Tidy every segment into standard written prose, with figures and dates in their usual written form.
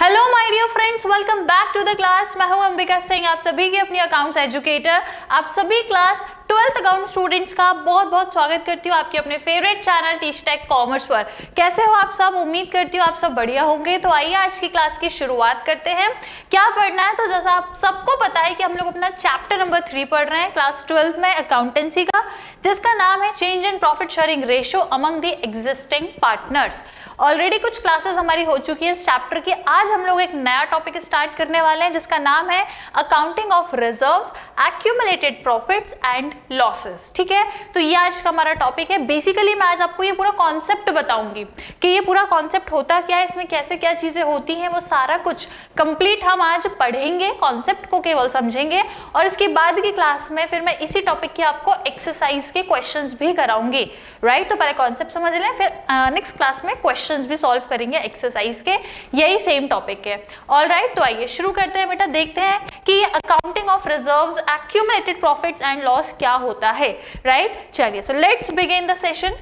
Hello my dear friends, welcome back to the class. मैं हूं अंबिका सिंह, आप सभी की अपनी अकाउंट्स एजुकेटर। आप सभी क्लास 12th अकाउंट स्टूडेंट्स का बहुत बहुत स्वागत करती हूँ आपके अपने favourite channel teach tech commerce पर। कैसे हो आप सब? उम्मीद करती हूँ आप सब बढ़िया होंगे। तो आइए आज की क्लास की शुरुआत करते हैं। क्या पढ़ना है? तो जैसा आप सबको पता है कि हम लोग अपना चैप्टर नंबर 3 पढ़ रहे हैं क्लास 12th में अकाउंटेंसी का, जिसका नाम है change in profit sharing ratio among the existing partners. Already कुछ क्लासेस हमारी हो चुकी है इस चैप्टर की। आज हम लोग एक नया टॉपिक स्टार्ट करने वाले हैं जिसका नाम है accounting of reserves, accumulated profits and losses. ठीक है, तो ये आज का हमारा टॉपिक है। बेसिकली मैं आज आपको ये पूरा कॉन्सेप्ट बताऊंगी कि ये पूरा कॉन्सेप्ट होता क्या है, इसमें कैसे क्या चीजें होती हैं, वो सारा कुछ कंप्लीट हम आज पढ़ेंगे, कॉन्सेप्ट को केवल समझेंगे और इसके बाद की क्लास में फिर मैं इसी टॉपिक के आपको एक्सरसाइज के क्वेश्चंस भी कराऊंगी। राइट, तो पहले कॉन्सेप्ट समझ लें, फिर नेक्स्ट क्लास में क्वेश्चंस भी सॉल्व करेंगे एक्सरसाइज के, यही सेम टॉपिक है। ऑलराइट, तो आइए शुरू करते हैं बेटा। देखते हैं कि ये accounting of reserves, accumulated profits and loss क्या होता है। राइट, चलिए so let's begin the session.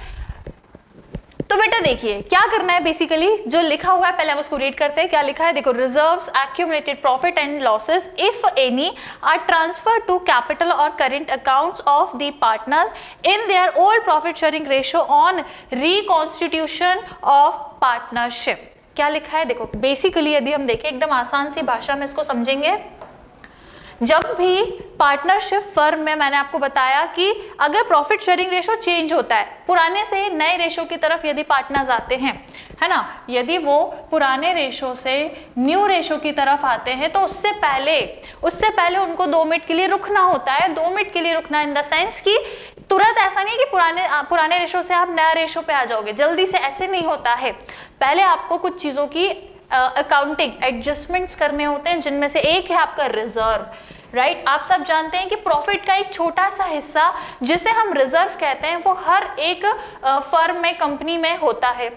तो बेटा देखिए क्या करना है। बेसिकली जो लिखा हुआ है पहले हम उसको रीड करते हैं। क्या लिखा है? देखो, reserves, accumulated profit and losses if any are transfer to capital और current accounts of the partners in their old profit sharing ratio on reconstitution of partnership. क्या लिखा है? देखो बेसिकली यदि हम देखें एकदम आसान सी भाषा में इसको समझेंगे, जब भी पार्टनरशिप फर्म में मैंने आपको बताया कि अगर प्रॉफिट शेयरिंग रेशो चेंज होता है, पुराने से नए रेशो की तरफ यदि पार्टनर्स आते हैं, है ना, यदि वो पुराने रेशो से न्यू रेशो की तरफ आते हैं तो उससे पहले उनको 2 मिनट के लिए रुकना होता है। 2 मिनट के लिए रुकना इन द सेंस कि तुरंत ऐसा नहीं कि पुराने रेशो से आप नया रेशो पे आ जाओगे, जल्दी से ऐसे नहीं होता है। पहले आपको कुछ चीजों की अकाउंटिंग एडजस्टमेंट्स करने होते हैं, जिनमें से एक है आपका रिजर्व। राइट, आप सब जानते हैं कि प्रॉफिट का एक छोटा सा हिस्सा जिसे हम रिजर्व कहते हैं वो हर एक फर्म में, कंपनी में होता है।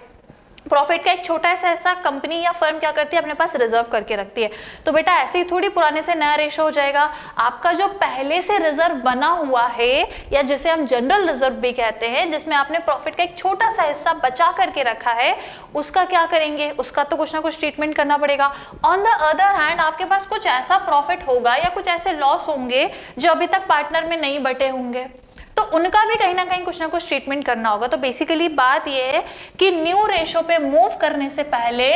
प्रॉफिट का एक छोटा सा हिस्सा कंपनी या फर्म क्या करती है? अपने पास रिजर्व करके रखती है। तो बेटा ऐसे ही थोड़ी पुराने से नया रेशो हो जाएगा। आपका जो पहले से रिजर्व बना हुआ है, या जिसे हम जनरल रिजर्व भी कहते हैं, जिसमें आपने प्रॉफिट का एक छोटा सा हिस्सा बचा करके रखा है, उसका क्या करेंगे? उसका तो कुछ ना कुछ ट्रीटमेंट करना पड़ेगा। ऑन द अदर हैंड आपके पास कुछ ऐसा प्रॉफिट होगा या कुछ ऐसे लॉस होंगे जो अभी तक पार्टनर में नहीं बटे होंगे, तो उनका भी कहीं ना कुछ ट्रीटमेंट करना होगा। तो बेसिकली बात यह है कि न्यू रेशो पे मूव करने से पहले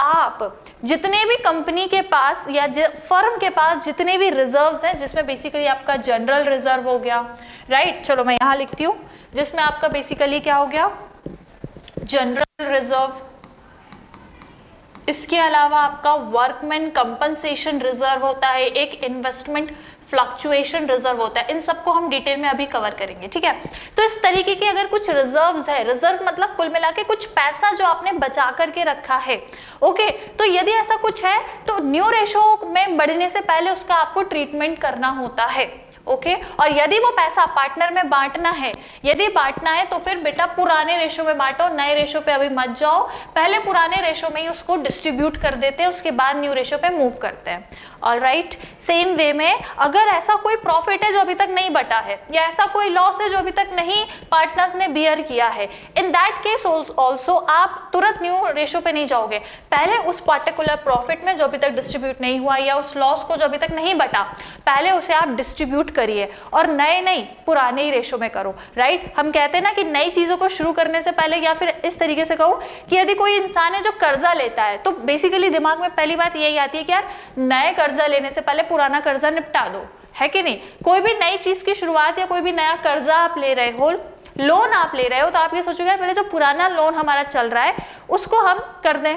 आप जितने भी कंपनी के पास या फर्म के पास जितने भी रिजर्व्स हैं, जिसमें बेसिकली आपका जनरल रिजर्व हो गया, राइट, चलो मैं यहाँ लिखती हूँ, जिसमें आपका बेसिकली क्या हो गया? General reserve. इसके अलावा आपका वर्कमैन कंपनसेशन रिजर्व होता है, एक इन्वेस्टमेंट फ्लक्चुएशन रिजर्व होता है। इन सबको हम डिटेल में अभी कवर करेंगे, ठीक है। तो इस तरीके के अगर कुछ रिजर्व्स है, रिजर्व मतलब कुल मिला के कुछ पैसा जो आपने बचा करके रखा है, ओके, तो यदि ऐसा कुछ है तो न्यू रेशो में बढ़ने से पहले उसका आपको ट्रीटमेंट करना होता है, ओके। और यदि वो पैसा पार्टनर में बांटना है, यदि बांटना है तो फिर बेटा पुराने रेशो में बांटो, नए रेशो पे अभी मत जाओ। पहले पुराने रेशो में ही उसको डिस्ट्रीब्यूट कर देते हैं, उसके बाद न्यू रेशो पे मूव करते हैं। ऑलराइट, सेम वे में अगर ऐसा कोई प्रॉफिट है जो अभी तक नहीं बटा है, या ऐसा कोई लॉस है जो अभी तक नहीं पार्टनर्स ने बियर किया है, इन दैट केस ऑल्सो आप तुरंत न्यू रेशो पे नहीं जाओगे। पहले उस पर्टिकुलर प्रॉफिट में जो अभी तक डिस्ट्रीब्यूट नहीं हुआ, या उस लॉस को जो अभी तक नहीं बटा, पहले उसे आप डिस्ट्रीब्यूट करिए और नए नहीं पुराने ही रेशो में करो। राइट, हम कहते हैं ना कि नई चीजों को शुरू करने से पहले, या फिर इस तरीके से कहूं कि यदि कोई इंसान है जो कर्जा लेता है, तो बेसिकली दिमाग में पहली बात यही आती है कि यार नए कर्जा लेने से पहले पुराना कर्जा निपटा दो, है कि नहीं। कोई भी नई चीज की शुरुआत या कोई भी नया कर्जा आप ले रहे हो, लोन आप ले रहे हो, तो आप ये सोचोगे पहले जो पुराना लोन हमारा चल रहा है उसको हम कर दें,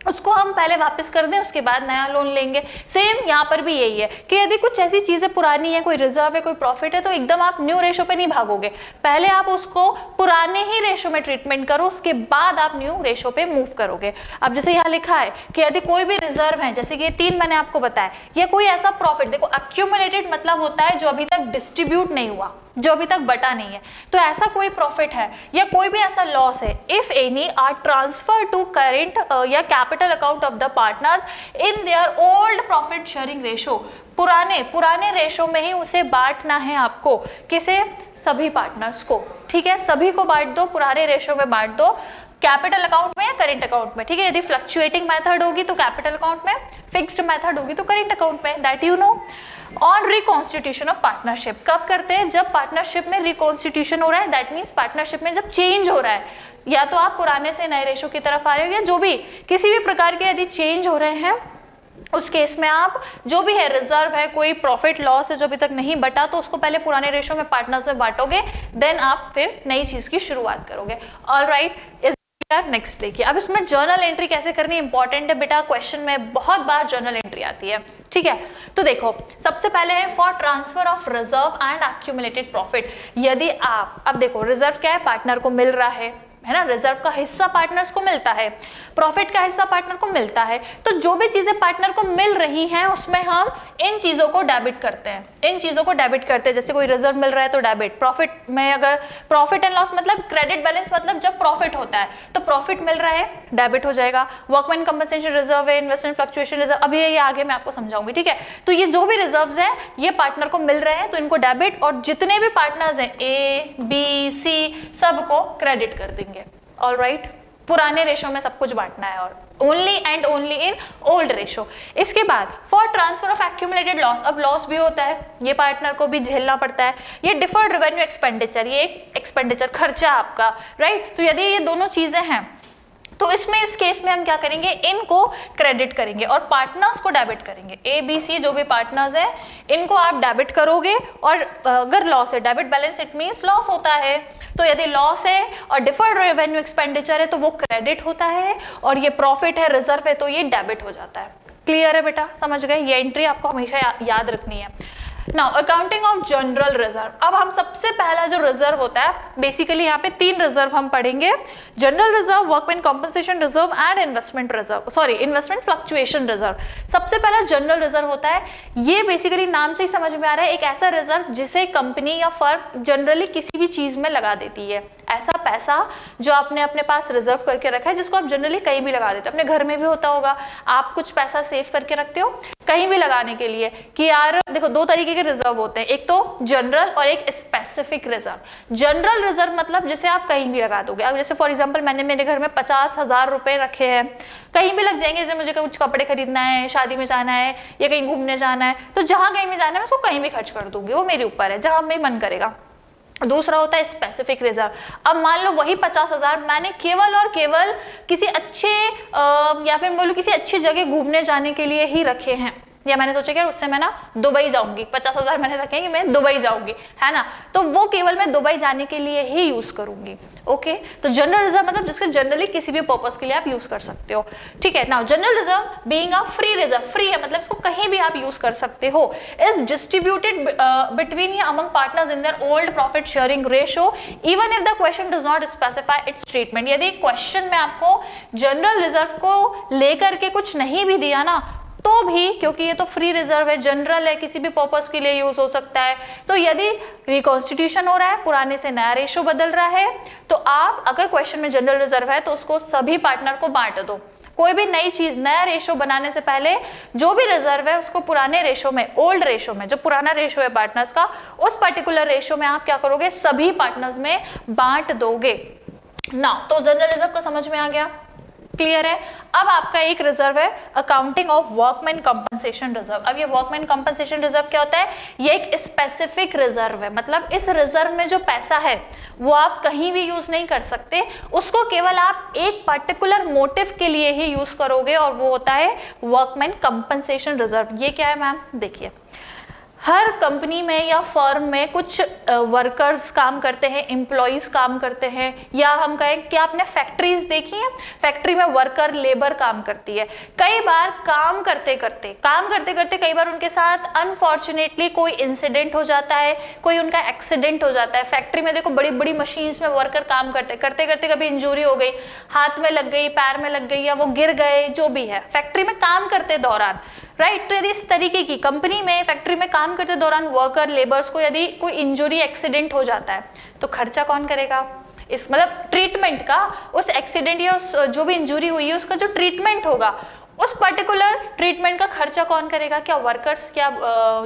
उसको हम पहले वापस कर दें, उसके बाद नया लोन लेंगे। सेम यहाँ पर भी यही है कि यदि कुछ ऐसी चीजें पुरानी है, कोई रिजर्व है, कोई प्रॉफिट है, तो एकदम आप न्यू रेशो पे नहीं भागोगे, पहले आप उसको पुराने ही रेशो में ट्रीटमेंट करो, उसके बाद आप न्यू रेशो पे मूव करोगे। अब जैसे यहाँ लिखा है कि यदि कोई भी रिजर्व है, जैसे कि ये 3 मैंने आपको बताया, या कोई ऐसा प्रॉफिट, देखो एक्यूमुलेटेड मतलब होता है जो अभी तक डिस्ट्रीब्यूट नहीं हुआ, जो अभी तक बटा नहीं है, तो ऐसा कोई प्रॉफिट है या कोई भी ऐसा लॉस है, if any are transfer to current या capital account of the partners in their old profit sharing ratio, पुराने रेशो में ही उसे बांटना है आपको। किसे? सभी पार्टनर्स को, ठीक है, सभी को बांट दो, पुराने रेशो में बांट दो। कैपिटल अकाउंट में या करेंट अकाउंट में, ठीक है। यदि फ्लक्चुएटिंग मेथड होगी तो कैपिटल अकाउंट में, फिक्स्ड मेथड होगी तो करेंट अकाउंट में, that you know. On reconstitution of partnership कब करते हैं, जब पार्टनरशिप में रिकॉन्स्टिट्यूशन हो रहा है, दैट मीन्स पार्टनरशिप में जब चेंज हो रहा है, या तो आप पुराने से नए रेशो की तरफ आ रहे हो या जो भी किसी भी प्रकार के यदि चेंज हो रहे हैं, उस केस में आप जो भी है रिजर्व है, कोई प्रॉफिट लॉस है जो अभी तक नहीं बटा, तो उसको पहले पुराने रेशो में पार्टनर्स में बांटोगे, देन आप फिर नई चीज की शुरुआत करोगे। ऑलराइट, इज नेक्स्ट देखिए, अब इसमें जर्नल एंट्री कैसे करनी इंपॉर्टेंट है बेटा, क्वेश्चन में बहुत बार जर्नल एंट्री आती है, ठीक है। तो देखो सबसे पहले है for transfer of reserve and accumulated profit. यदि आप, अब देखो रिजर्व क्या है, पार्टनर को मिल रहा है ना, रिजर्व का हिस्सा पार्टनर्स को मिलता है, प्रॉफिट का हिस्सा पार्टनर को मिलता है, तो जो भी चीजें पार्टनर को मिल रही हैं उसमें हम इन चीजों को डेबिट करते हैं, इन चीजों को डेबिट करते हैं। जैसे कोई रिजर्व मिल रहा है तो डेबिट, प्रॉफिट में अगर प्रॉफिट एंड लॉस मतलब क्रेडिट बैलेंस, मतलब जब प्रॉफिट होता है तो प्रॉफिट मिल रहा है डेबिट हो जाएगा। वर्कमैन कंपनसेशन रिजर्व है, इन्वेस्टमेंट फ्लक्चुएशन रिजर्व, अभी ये आगे मैं आपको समझाऊंगी, ठीक है। तो ये जो भी रिजर्व्स हैं ये पार्टनर को मिल रहे हैं तो इनको डेबिट, और जितने भी पार्टनर्स हैं ए बी सी सबको क्रेडिट कर देंगे। ऑलराइट, पुराने रेशो में सब कुछ बांटना है और only and only in old ratio. इसके बाद for transfer of accumulated loss, अब लॉस भी होता है, ये पार्टनर को भी झेलना पड़ता है। ये डिफर्ड रेवेन्यू एक्सपेंडिचर, ये एक एक्सपेंडिचर खर्चा आपका, राइट। तो यदि ये दोनों चीजें हैं तो इसमें इस केस में हम क्या करेंगे, इनको क्रेडिट करेंगे और पार्टनर्स को डेबिट करेंगे। ए बी सी जो भी पार्टनर्स हैं इनको आप डेबिट करोगे, और अगर लॉस है, debit balance it means loss होता है, तो यदि लॉस है और डिफर्ड रेवेन्यू एक्सपेंडिचर है तो वो क्रेडिट होता है, और ये प्रॉफिट है, रिजर्व है, तो ये डेबिट हो जाता है। क्लियर है बेटा, समझ गए, ये एंट्री आपको हमेशा याद रखनी है। Now accounting of general reserve, अब हम सबसे पहला जो रिजर्व होता है, बेसिकली यहाँ पे 3 रिजर्व हम पढ़ेंगे, general reserve, workman compensation reserve and investment reserve, sorry investment fluctuation reserve. सबसे पहला जनरल रिजर्व होता है, ये बेसिकली नाम से ही समझ में आ रहा है, एक ऐसा रिजर्व जिसे कंपनी या फर्म जनरली किसी भी चीज में लगा देती है। ऐसा पैसा जो आपने अपने पास रिजर्व करके रखा है, जिसको आप जनरली कहीं भी लगा देते हो, अपने घर में भी होता होगा, आप कुछ पैसा सेव करके रखते हो कहीं भी लगाने के लिए, कि यार देखो 2 तरीके के रिजर्व होते हैं, एक तो जनरल और एक स्पेसिफिक रिजर्व। जनरल रिजर्व मतलब जिसे आप कहीं भी लगा दोगे। अब जैसे फॉर एग्जांपल मैंने मेरे घर में 50,000 रुपए रखे हैं, कहीं भी लग जाएंगे, जैसे मुझे कुछ कपड़े खरीदना है, शादी में जाना है या कहीं घूमने जाना है, तो जहां कहीं भी जाना है मैं उसको कहीं भी खर्च कर दूंगी, वो मेरे ऊपर है, जहां मेरा मन करेगा। दूसरा होता है स्पेसिफिक रिजर्व। अब मान लो वही 50,000 मैंने केवल और केवल किसी अच्छे या फिर बोलूं किसी अच्छी जगह घूमने जाने के लिए ही रखे हैं, या मैंने सोचा कि उससे मैं ना दुबई जाऊंगी, 50,000 मैंने रखे कि मैं दुबई जाऊंगी, है ना, तो वो केवल मैं दुबई जाने के लिए ही यूज करूंगी। ओके, तो जनरल रिजर्व मतलब जिसके जनरली किसी भी पर्पस के लिए आप यूज कर सकते हो, ठीक है। Now general reserve being a free reserve, free है मतलब इसको कहीं भी आप यूज कर सकते हो, इज डिस्ट्रीब्यूटेड बिटवीन या among partners in their old profit sharing ratio even if the question does not specify it's treatment. यदि क्वेश्चन में आपको जनरल रिजर्व को लेकर के कुछ नहीं भी दिया ना, तो भी क्योंकि ये तो फ्री रिजर्व है, जनरल है, किसी भी पर्पस के लिए यूज हो सकता है, तो यदि रिकॉन्स्टिट्यूशन हो रहा है, पुराने से नया रेशो बदल रहा है, तो आप अगर क्वेश्चन में जनरल रिजर्व है तो उसको सभी पार्टनर को बांट दो। कोई भी नई चीज, नया रेशो बनाने से पहले जो भी रिजर्व है उसको पुराने रेशो में, ओल्ड रेशो में, जो पुराना रेशो है पार्टनर्स का, उस पर्टिकुलर रेशो में आप क्या करोगे, सभी पार्टनर्स में बांट दोगे ना। तो जनरल रिजर्व का समझ में आ गया, क्लियर है। अब आपका एक रिजर्व है accounting of workman compensation reserve. अब ये वर्कमैन कंपनसेशन रिजर्व क्या होता है, ये एक स्पेसिफिक रिजर्व है, मतलब इस रिजर्व में जो पैसा है वो आप कहीं भी यूज नहीं कर सकते, उसको केवल आप एक पर्टिकुलर मोटिव के लिए ही यूज करोगे, और वो होता है वर्कमैन कंपनसेशन रिजर्व। ये क्या है मैम, देखिए हर कंपनी में या फर्म में कुछ वर्कर्स काम करते हैं, एम्प्लॉइज काम करते हैं, या हम कहें कि आपने फैक्ट्रीज देखी हैं, फैक्ट्री में वर्कर लेबर काम करती है। कई बार काम करते करते कई बार उनके साथ अनफॉर्चुनेटली कोई इंसिडेंट हो जाता है, कोई उनका एक्सीडेंट हो जाता है। फैक्ट्री में देखो बड़ी बड़ी मशीन्स में वर्कर काम करते करते कभी इंजरी हो गई, हाथ में लग गई, पैर में लग गई, या वो गिर गए, जो भी है फैक्ट्री में काम करते दौरान, राइट। तो यदि इस तरीके की कंपनी में, फैक्ट्री में काम करते दौरान वर्कर लेबर्स को यदि कोई इंजरी, एक्सीडेंट हो जाता है, तो खर्चा कौन करेगा, इस मतलब ट्रीटमेंट का, उस एक्सीडेंट या उस जो भी इंजरी हुई है उसका जो ट्रीटमेंट होगा उस पर्टिकुलर ट्रीटमेंट का खर्चा कौन करेगा? क्या वर्कर्स, क्या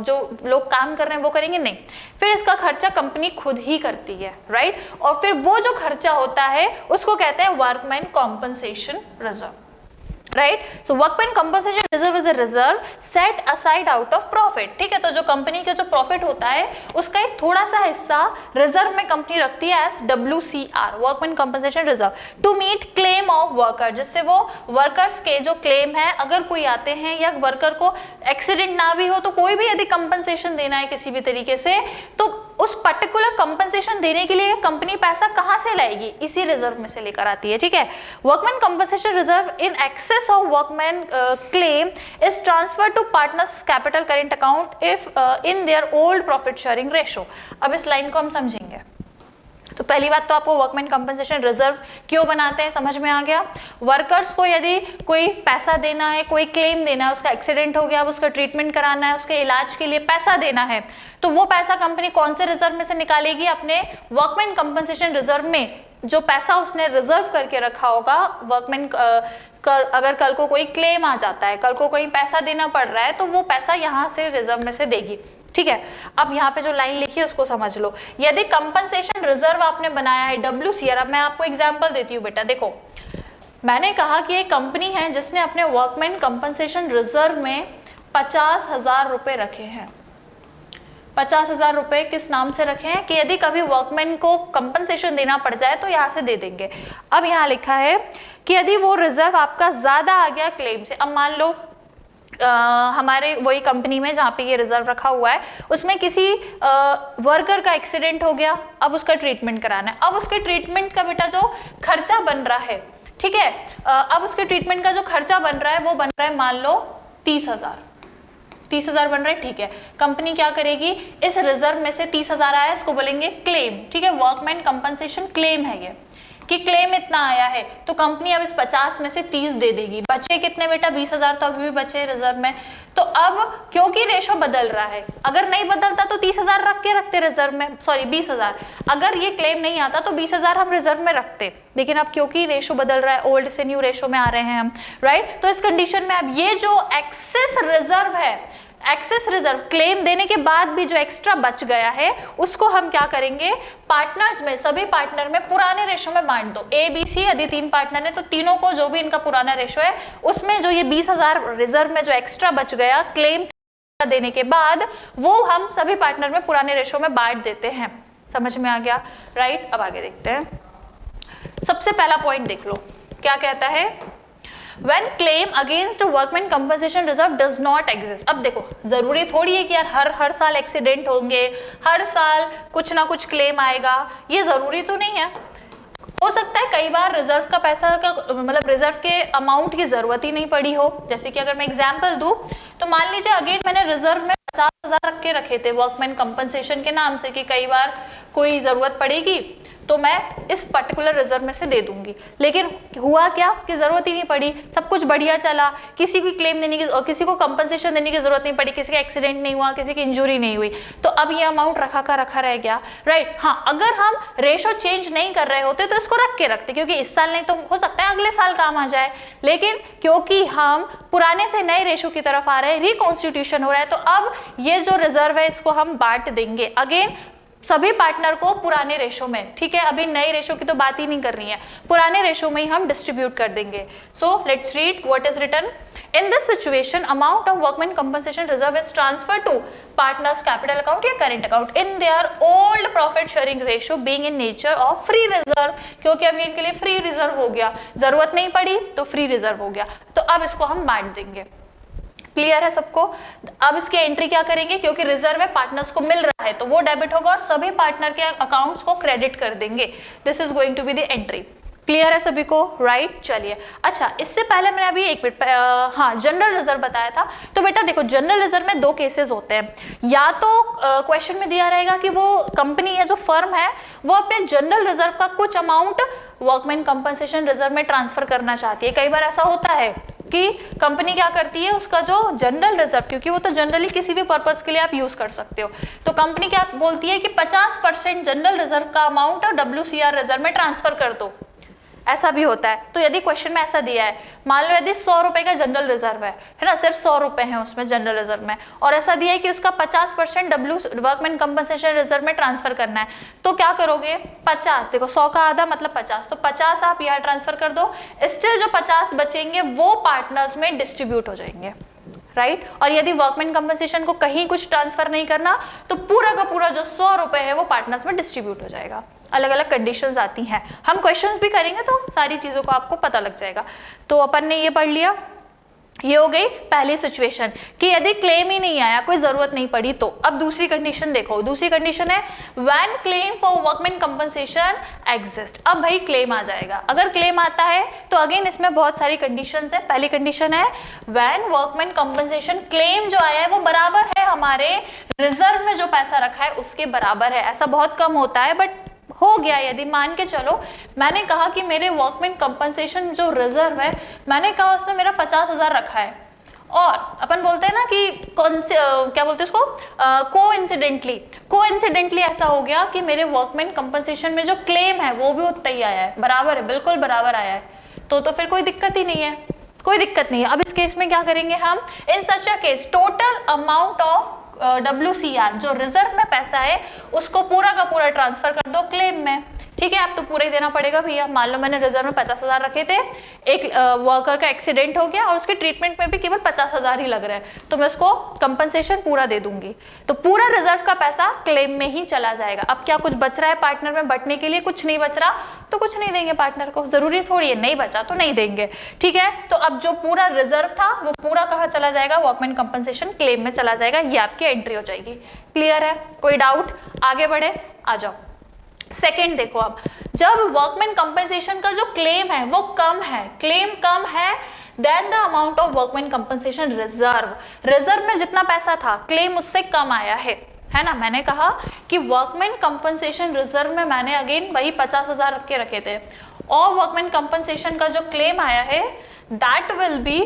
जो लोग काम कर रहे हैं वो करेंगे? नहीं, फिर इसका खर्चा कंपनी खुद ही करती है, राइट। और फिर वो जो खर्चा होता है उसको कहते हैं workman compensation reserve, right. So workman compensation reserve is a reserve set aside out of profit, ठीक है। तो जो कंपनी का जो प्रॉफिट होता है उसका एक थोड़ा सा हिस्सा रिजर्व में कंपनी रखती है as WCR, workman compensation reserve, to meet claim of worker, जिससे वो वर्कर्स के जो क्लेम है अगर कोई आते हैं या वर्कर को एक्सीडेंट ना भी हो तो कोई भी यदि कंपनसेशन देना है किसी भी तरीके से, तो उस पर्टिकुलर कंपनसेशन देने के लिए कंपनी पैसा कहां से लाएगी? इसी रिजर्व में से लेकर आती है, ठीक है। Workman compensation reserve in excess of workman claim is transfer to partners capital current account if in their old profit sharing ratio. अब इस लाइन को हम समझेंगे। तो पहली बात तो आपको वर्कमैन कंपनसेशन रिजर्व क्यों बनाते हैं समझ में आ गया। वर्कर्स को यदि कोई पैसा देना है, कोई क्लेम देना है, उसका एक्सीडेंट हो गया, अब उसका ट्रीटमेंट कराना है, उसके इलाज के लिए पैसा देना है, तो वो पैसा कंपनी कौन से रिजर्व में से निकालेगी? अपने वर्कमैन कंपनसेशन रिजर्व में। जो पैसा उसने रिजर्व करके रखा होगा वर्कमैन अगर कल को कोई क्लेम आ जाता है, कल को कोई पैसा देना पड़ रहा है, तो वो पैसा यहाँ से रिजर्व में से देगी, ठीक है। अब यहाँ पे जो लाइन लिखी है उसको समझ लो। यदि कंपनसेशन रिजर्व आपने बनाया है WCR, अब मैं आपको एग्जांपल देती हूँ बेटा। देखो, मैंने कहा कि एक कंपनी है जिसने अपने वर्कमैन कंपनसेशन रिजर्व में 50,000 रुपए रखे हैं। 50,000 रुपए किस नाम से रखे हैं? कि यदि कभी वर्कमैन को कंपनसेशन देना पड़ जाए तो यहाँ से दे देंगे। अब यहाँ लिखा है कि यदि वो रिजर्व आपका ज्यादा आ गया क्लेम से, अब मान लो हमारे वही कंपनी में जहाँ पे ये रिजर्व रखा हुआ है उसमें किसी वर्कर का एक्सीडेंट हो गया, अब उसका ट्रीटमेंट कराना है। अब उसके ट्रीटमेंट का बेटा जो खर्चा बन रहा है, ठीक है, अब उसके ट्रीटमेंट का जो खर्चा बन रहा है वो बन रहा है मान लो 30,000 बन रहा है, ठीक है। कंपनी क्या करेगी? इस रिजर्व में से 30,000 आया, इसको बोलेंगे क्लेम, ठीक है। वर्कमैन कंपनसेशन क्लेम है ये, कि क्लेम इतना आया है, तो कंपनी अब इस 50 में से 30 दे देगी। बचे कितने बेटा? 20,000 तो अभी भी बचे रिजर्व में। तो अब क्योंकि रेशो बदल रहा है, अगर नहीं बदलता तो 30,000 रख के रखते रिजर्व में, सॉरी 20,000, अगर ये क्लेम नहीं आता तो 20,000 हम रिजर्व में रखते, लेकिन अब क्योंकि रेशो बदल रहा है, ओल्ड से न्यू रेशो में आ रहे हैं हम, राइट। तो इस कंडीशन में अब ये जो एक्सेस रिजर्व है, एक्सेस रिजर्व क्लेम देने के बाद भी जो एक्स्ट्रा बच गया है उसको हम क्या करेंगे? पार्टनर्स में, सभी पार्टनर में पुराने रेशो में बांट दो। ABC यदि 3 पार्टनर है तो तीनों को जो भी इनका पुराना रेशो है उसमें जो ये 20,000 रिजर्व में जो एक्स्ट्रा बच गया क्लेम देने के बाद, वो हम सभी पार्टनर में पुराने रेशो में बांट देते हैं। समझ में आ गया, राइट। अब आगे देखते हैं। सबसे पहला पॉइंट देख लो, क्या कहता है? When claim against workman compensation reserve does not exist। अब देखो, जरूरी थोड़ी है कि यार हर साल एक्सीडेंट होंगे, हर साल कुछ ना कुछ क्लेम आएगा, ये जरूरी तो नहीं है। हो सकता है कई बार रिजर्व का पैसा का मतलब रिजर्व के अमाउंट की जरूरत ही नहीं पड़ी हो। जैसे कि अगर मैं एग्जांपल दूं तो मान लीजिए अगेन मैंने रिजर्व में 50,000 रखे थे वर्कमैन कंपनसेशन के नाम से कि कई बार कोई जरूरत पड़ेगी तो मैं इस पर्टिकुलर रिजर्व में से दे दूंगी, लेकिन हुआ क्या कि जरूरत ही नहीं पड़ी, सब कुछ बढ़िया चला, किसी को क्लेम देने की, किसी को कंपनसेशन देने की जरूरत नहीं पड़ी, किसी का एक्सीडेंट नहीं हुआ, किसी की इंजरी नहीं हुई, तो अब ये अमाउंट रखा का रखा रह गया, राइट। हाँ, अगर हम रेशो चेंज नहीं कर रहे होते तो इसको रख के रखते, क्योंकि इस साल नहीं तो हो सकता है अगले साल काम आ जाए, लेकिन क्योंकि हम पुराने से नए रेशो की तरफ आ रहे हैं, रिकॉन्स्टिट्यूशन हो रहा है, तो अब ये जो रिजर्व है इसको हम बांट देंगे अगेन सभी पार्टनर को पुराने रेशो में, ठीक है। अभी नए रेशो की तो बात ही नहीं कर रही है, पुराने रेशो में ही हम डिस्ट्रीब्यूट कर देंगे। So let's read what is written. In this situation amount of workman compensation reserve is transfer to partners capital account या current account in their old profit sharing ratio being in nature of free reserve, क्योंकि अब इनके लिए free reserve हो गया, जरूरत नहीं पड़ी तो फ्री रिजर्व हो गया, तो अब इसको हम बांट देंगे। क्लियर है सबको? अब इसकी एंट्री क्या करेंगे? क्योंकि रिजर्व है, पार्टनर्स को मिल रहा है, तो वो डेबिट होगा और सभी पार्टनर के अकाउंट्स को क्रेडिट कर देंगे। This is going to be the entry. Clear है सभी को, राइट। चलिए, अच्छा, इससे पहले मैंने अभी एक मिनट हाँ जनरल रिजर्व बताया था, तो बेटा देखो जनरल रिजर्व में 2 केसेस होते हैं। या तो क्वेश्चन में दिया रहेगा कि वो कंपनी है, जो फर्म है, वो अपने जनरल रिजर्व का कुछ अमाउंट वर्कमैन कंपनसेशन रिजर्व में ट्रांसफर करना चाहती है। कई बार ऐसा होता है कि कंपनी क्या करती है, उसका जो जनरल रिजर्व, क्योंकि वो तो जनरली किसी भी पर्पस के लिए आप यूज कर सकते हो, तो कंपनी क्या बोलती है कि 50% जनरल रिजर्व का अमाउंट WCR रिजर्व में ट्रांसफर कर दो, ऐसा भी होता है। तो यदि क्वेश्चन में ऐसा दिया है, मान लो यदि 100 रुपए का जनरल रिजर्व है ना, सिर्फ 100 रुपए है उसमें जनरल रिजर्व में, और ऐसा दिया है कि उसका 50% डब्ल्यू वर्कमैन कंपनसेशन रिजर्व में ट्रांसफर करना है, तो क्या करोगे? 50, देखो 100 का आधा मतलब 50, तो 50 आप यहाँ ट्रांसफर कर दो, स्टिल जो 50 बचेंगे वो पार्टनर्स में डिस्ट्रीब्यूट हो जाएंगे, राइट। और यदि वर्कमैन कंपनसेशन को कहीं कुछ ट्रांसफर नहीं करना, तो पूरा का पूरा जो 100 रुपए है वो पार्टनर्स में डिस्ट्रीब्यूट हो जाएगा। अलग अलग कंडीशंस आती हैं, हम क्वेश्चंस भी करेंगे तो सारी चीजों को आपको पता लग जाएगा। तो अपन ने ये पढ़ लिया, ये हो गई पहली सिचुएशन कि यदि क्लेम ही नहीं आया, कोई जरूरत नहीं पड़ी तो। अब दूसरी कंडीशन देखो, दूसरी कंडीशन है when claim for workman compensation exist. अब भाई क्लेम आ जाएगा, अगर क्लेम आता है तो अगेन इसमें बहुत सारी कंडीशंस है। पहली कंडीशन है व्हेन वर्कमैन कंपनसेशन क्लेम जो आया है वो बराबर है हमारे रिजर्व में जो पैसा रखा है उसके बराबर है। ऐसा बहुत कम होता है बट हो गया। यदि मान के चलो मैंने कहा कि मेरे वर्कमैन कंपनसेशन जो रिजर्व है, मैंने कहा उसने मेरा 50,000 रखा है, और अपन बोलते हैं ना कि कौन से क्या बोलते हैं उसको, कोइंसिडेंटली ऐसा हो गया कि मेरे वर्कमैन कंपनसेशन में जो क्लेम है वो भी उतना ही आया है, बराबर है, बिल्कुल बराबर आया है, तो फिर कोई दिक्कत ही नहीं है, कोई दिक्कत नहीं है। अब इस केस में क्या करेंगे हम, in such a case total amount of WCR जो रिजर्व में पैसा है उसको पूरा का पूरा ट्रांसफर कर दो क्लेम में, ठीक है। अब तो पूरा ही देना पड़ेगा भैया। मान लो मैंने रिजर्व में 50,000 रखे थे, एक वर्कर का एक्सीडेंट हो गया और उसके ट्रीटमेंट में भी केवल 50,000 ही लग रहा है, तो मैं उसको कंपनसेशन पूरा दे दूंगी, तो पूरा रिजर्व का पैसा क्लेम में ही चला जाएगा। अब क्या कुछ बच रहा है पार्टनर में बंटने के लिए? कुछ नहीं बच रहा तो कुछ नहीं देंगे पार्टनर को, जरूरी थोड़ी है, नहीं बचा तो नहीं देंगे, ठीक है। तो अब जो पूरा रिजर्व था वो पूरा कहाँ चला जाएगा? वर्कमैन कंपनसेशन क्लेम में चला जाएगा, ये आपकी एंट्री हो जाएगी। क्लियर है? कोई डाउट? आगे बढ़े, आ जाओ। सेकेंड देखो, अब जब वर्कमैन कंपनसेशन का जो क्लेम है वो कम है, क्लेम कम है than the amount of workman compensation reserve, reserve में जितना पैसा था क्लेम उससे कम आया है ना। मैंने कहा कि वर्कमैन कंपनसेशन रिजर्व में मैंने अगेन वही 50,000 रख के रखे थे, और वर्कमैन कंपनसेशन का जो क्लेम आया है दैट विल बी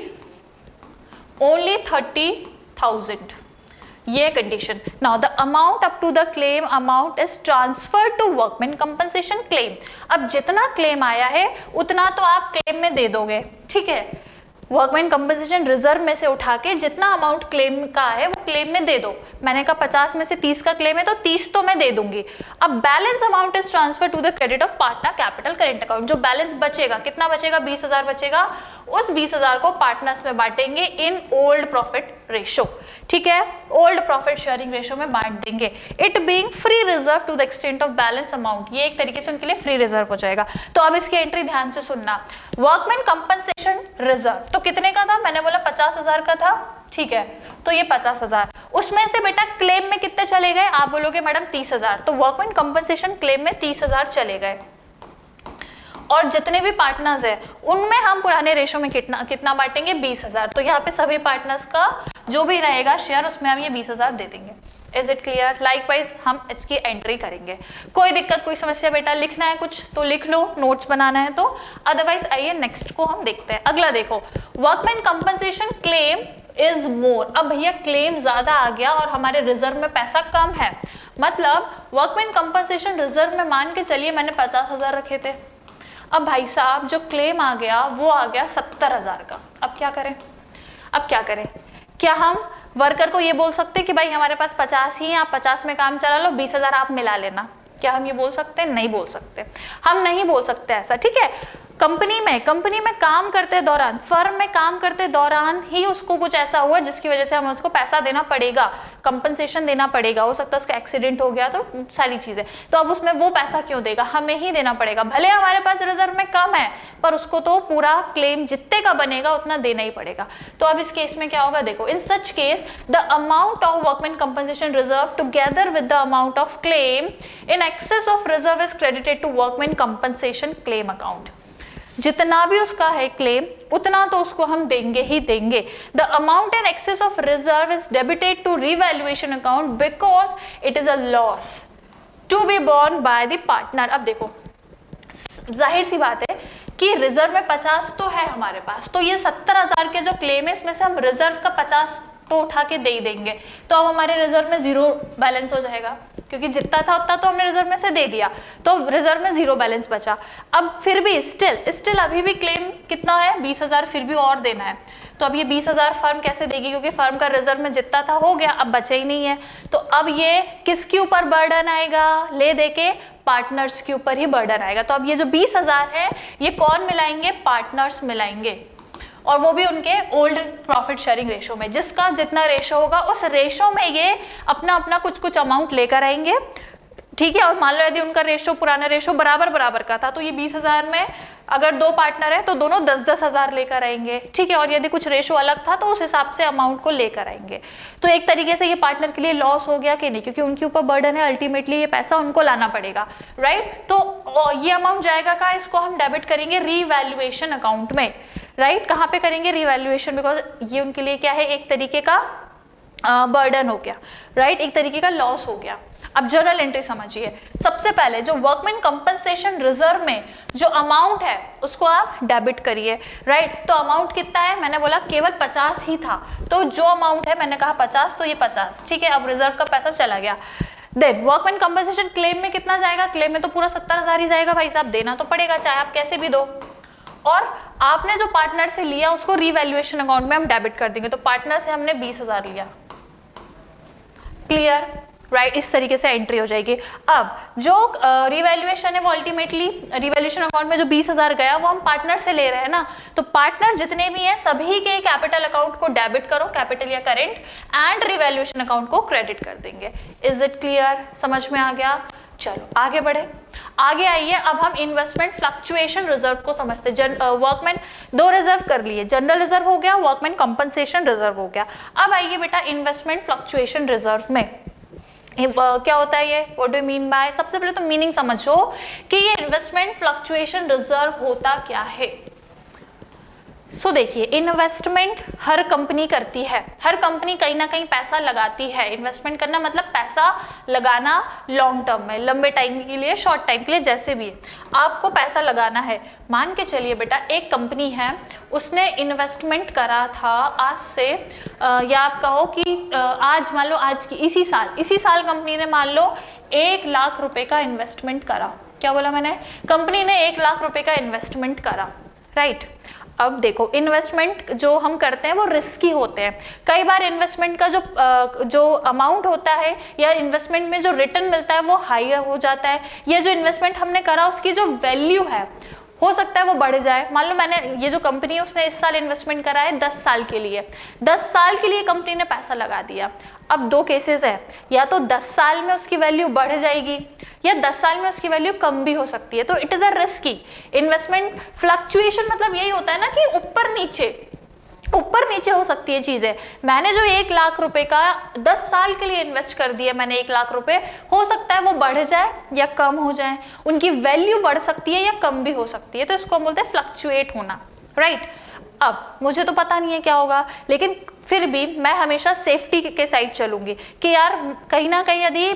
ओनली 30,000, ये condition. Now the amount up to the claim amount is transferred to workman compensation claim. अब जितना क्लेम आया है उतना तो आप क्लेम में दे दोगे, ठीक है। वर्कमैन कंपनसेशन रिजर्व में से उठा के जितना अमाउंट क्लेम का है वो क्लेम में दे दो। मैंने कहा 50 में से 30 का क्लेम है तो 30 तो मैं दे दूंगी। अब balance amount is transfer to the credit of partner capital current account. जो बैलेंस बचेगा, कितना बचेगा? 20,000 बचेगा, उस 20,000 को पार्टनर्स में बांटेंगे इन ओल्ड प्रॉफिट रेशो, ठीक है, ओल्ड प्रॉफिट शेयरिंग रेशो में बांट देंगे। It being free reserve to the extent of balance amount, ये एक तरीके से उनके लिए फ्री रिजर्व हो जाएगा। तो अब इसकी एंट्री ध्यान से सुनना। वर्कमैन कंपनसेशन रिजर्व तो कितने का था? मैंने बोला 50,000 का था, ठीक है, तो ये 50,000, उसमें से बेटा क्लेम में कितने चले गए? आप बोलोगे मैडम 30,000, तो वर्कमैन कंपनसेशन क्लेम में 30,000 चले गए, और जितने भी पार्टनर्स हैं उनमें हम पुराने रेशो में कितना बांटेंगे? 20,000। तो यहाँ पे सभी पार्टनर्स का जो भी रहेगा शेयर उसमें हम ये 20,000 दे देंगे। Is it clear? लाइकवाइज हम इसकी एंट्री करेंगे। कोई दिक्कत, कोई समस्या बेटा? लिखना है कुछ तो लिख लो, नोट्स बनाना है तो, अदरवाइज आइए नेक्स्ट को हम देखते हैं। अगला देखो, workman compensation claim is more. अब भैया क्लेम ज्यादा आ गया और हमारे रिजर्व में पैसा कम है, मतलब वर्कमैन कंपनसेशन रिजर्व में मान के चलिए मैंने 50,000 रखे थे, अब भाई साहब जो क्लेम आ गया वो आ गया 70,000 का। अब क्या करें? अब क्या करें? क्या हम वर्कर को ये बोल सकते कि भाई हमारे पास 50 ही है, आप 50 में काम चला लो, 20,000 आप मिला लेना? क्या हम ये बोल सकते हैं? नहीं बोल सकते, हम नहीं बोल सकते ऐसा, ठीक है। कंपनी में काम करते दौरान, फर्म में काम करते दौरान ही उसको कुछ ऐसा हुआ जिसकी वजह से हमें उसको पैसा देना पड़ेगा, कंपनसेशन देना पड़ेगा। हो सकता है उसका एक्सीडेंट हो गया, तो सारी चीजें, तो अब उसमें वो पैसा क्यों देगा? हमें ही देना पड़ेगा। भले हमारे पास रिजर्व में कम है पर उसको तो पूरा क्लेम जितने का बनेगा उतना देना ही पड़ेगा। तो अब इस केस में क्या होगा? देखो, in such case the amount of workman compensation reserve together with the amount of claim in excess of reserve is credited to workman compensation claim account. जितना भी उसका है क्लेम उतना तो उसको हम देंगे ही देंगे। The amount in excess of reserve is debited to revaluation account because it is a loss to be borne by the partner. अब देखो, जाहिर सी बात है कि रिजर्व में 50 तो है हमारे पास, तो ये 70,000 के जो क्लेम है इसमें से हम रिजर्व का 50 तो उठा के दे ही देंगे, तो अब हमारे रिजर्व में 0 बैलेंस हो जाएगा। क्योंकि जितना था उतना तो हमने रिजर्व में से दे दिया, तो रिजर्व में 0 बैलेंस बचा। अब फिर भी स्टिल अभी भी क्लेम कितना है, 20,000 फिर भी और देना है। तो अब ये 20,000 फर्म कैसे देगी, क्योंकि फर्म का रिजर्व में जितना था हो गया, अब बचा ही नहीं है। तो अब ये किसके ऊपर बर्डन आएगा, ले दे के पार्टनर्स के ऊपर ही बर्डन आएगा। तो अब ये जो 20,000 है ये कौन मिलाएंगे, पार्टनर्स मिलाएंगे, और वो भी उनके ओल्ड प्रॉफिट शेयरिंग रेशो में। जिसका जितना रेशो होगा उस रेशो में ये अपना अपना कुछ अमाउंट लेकर आएंगे, ठीक है। और मान लो यदि उनका रेशो, पुराना रेशो बराबर का था, तो ये 20,000 में अगर 2 पार्टनर है तो दोनों 10-10 हज़ार लेकर आएंगे, ठीक है। और यदि कुछ रेशो अलग था तो उस हिसाब से अमाउंट को लेकर आएंगे। तो एक तरीके से ये पार्टनर के लिए लॉस हो गया कि नहीं, क्योंकि उनके ऊपर बर्डन है, अल्टीमेटली ये पैसा उनको लाना पड़ेगा, राइट। तो ये अमाउंट जाएगा कहाँ, इसको हम डेबिट करेंगे रीवैल्यूएशन अकाउंट में, राइट। कहाँ पे करेंगे, रीवैल्यूएशन, बिकॉज ये उनके लिए क्या है, एक तरीके का बर्डन हो गया, राइट, एक तरीके का लॉस हो गया। अब जर्नल एंट्री समझिए। सबसे पहले जो वर्कमैन कंपनसेशन रिजर्व में जो अमाउंट है उसको आप डेबिट करिए, राइट। तो अमाउंट कितना है, मैंने बोला केवल 50 ही था, तो जो अमाउंट है मैंने कहा 50, तो ये 50, ठीक है। अब रिजर्व का पैसा चला गया। देन वर्कमैन कंपनसेशन क्लेम में कितना जाएगा, क्लेम में तो पूरा 70,000 ही जाएगा भाई साहब, देना तो पड़ेगा चाहे आप कैसे भी दो। और आपने जो पार्टनर से लिया उसको रीवैल्यूएशन अकाउंट में हम डेबिट कर देंगे। तो पार्टनर से हमने 20,000 लिया, क्लियर, राइट। इस तरीके से एंट्री हो जाएगी। अब जो रिवैल्यूएशन है वो अल्टीमेटली रिवैल्यूएशन अकाउंट में जो 20,000 गया वो हम पार्टनर से ले रहे हैं ना, तो पार्टनर जितने भी हैं सभी के कैपिटल अकाउंट को डेबिट करो, कैपिटल या करेंट, एंड रिवैल्यूएशन अकाउंट को क्रेडिट कर देंगे। इज इट क्लियर, समझ में आ गया। चलो आगे बढ़े, आगे आइए। अब हम इन्वेस्टमेंट फ्लक्चुएशन रिजर्व को समझते हैं। वर्कमैन 2 रिजर्व कर लिए, जनरल रिजर्व हो गया, वर्कमैन कंपनसेशन रिजर्व हो गया। अब आइए बेटा इन्वेस्टमेंट फ्लक्चुएशन रिजर्व में क्या होता है ये, what do you mean by. सबसे पहले तो मीनिंग समझो कि ये इन्वेस्टमेंट फ्लक्चुएशन रिजर्व होता क्या है। सो देखिए, इन्वेस्टमेंट हर कंपनी करती है, हर कंपनी कहीं ना कहीं पैसा लगाती है। इन्वेस्टमेंट करना मतलब पैसा लगाना लॉन्ग टर्म में, लंबे टाइम के लिए, शॉर्ट टाइम के लिए, जैसे भी आपको पैसा लगाना है। मान के चलिए बेटा एक कंपनी है, उसने इन्वेस्टमेंट करा था आज से या आप कहो कि आज, मान लो आज की इसी साल कंपनी ने मान लो 1 लाख रुपए का इन्वेस्टमेंट करा। क्या बोला मैंने, कंपनी ने 1 लाख रुपए का इन्वेस्टमेंट करा, राइट। अब देखो इन्वेस्टमेंट जो हम करते हैं वो रिस्की होते हैं। कई बार इन्वेस्टमेंट का जो अमाउंट होता है या इन्वेस्टमेंट में जो रिटर्न मिलता है वो हाई हो जाता है, या जो इन्वेस्टमेंट हमने करा उसकी जो वैल्यू है हो सकता है वो बढ़ जाए। मान लो मैंने ये जो कंपनी है उसने इस साल इन्वेस्टमेंट करा है 10 साल के लिए, 10 साल के लिए कंपनी ने पैसा लगा दिया। अब 2 केसेस है, या तो 10 साल में उसकी वैल्यू बढ़ जाएगी या 10 साल में उसकी वैल्यू कम भी हो सकती है। तो it is a risky investment. Fluctuation मतलब यही होता है ना कि ऊपर नीचे हो सकती है चीजें। मैंने जो 1 लाख रुपए का 10 साल के लिए इन्वेस्ट कर दिया, मैंने 1 लाख रुपए, हो सकता है वो बढ़ जाए या कम हो जाए, उनकी वैल्यू बढ़ सकती है या कम भी हो सकती है। तो इसको हम बोलते हैं फ्लक्चुएट होना, राइट। अब मुझे तो पता नहीं है क्या होगा, लेकिन फिर भी मैं हमेशा सेफ्टी के साइड चलूंगी कि यार कहीं ना कहीं यदि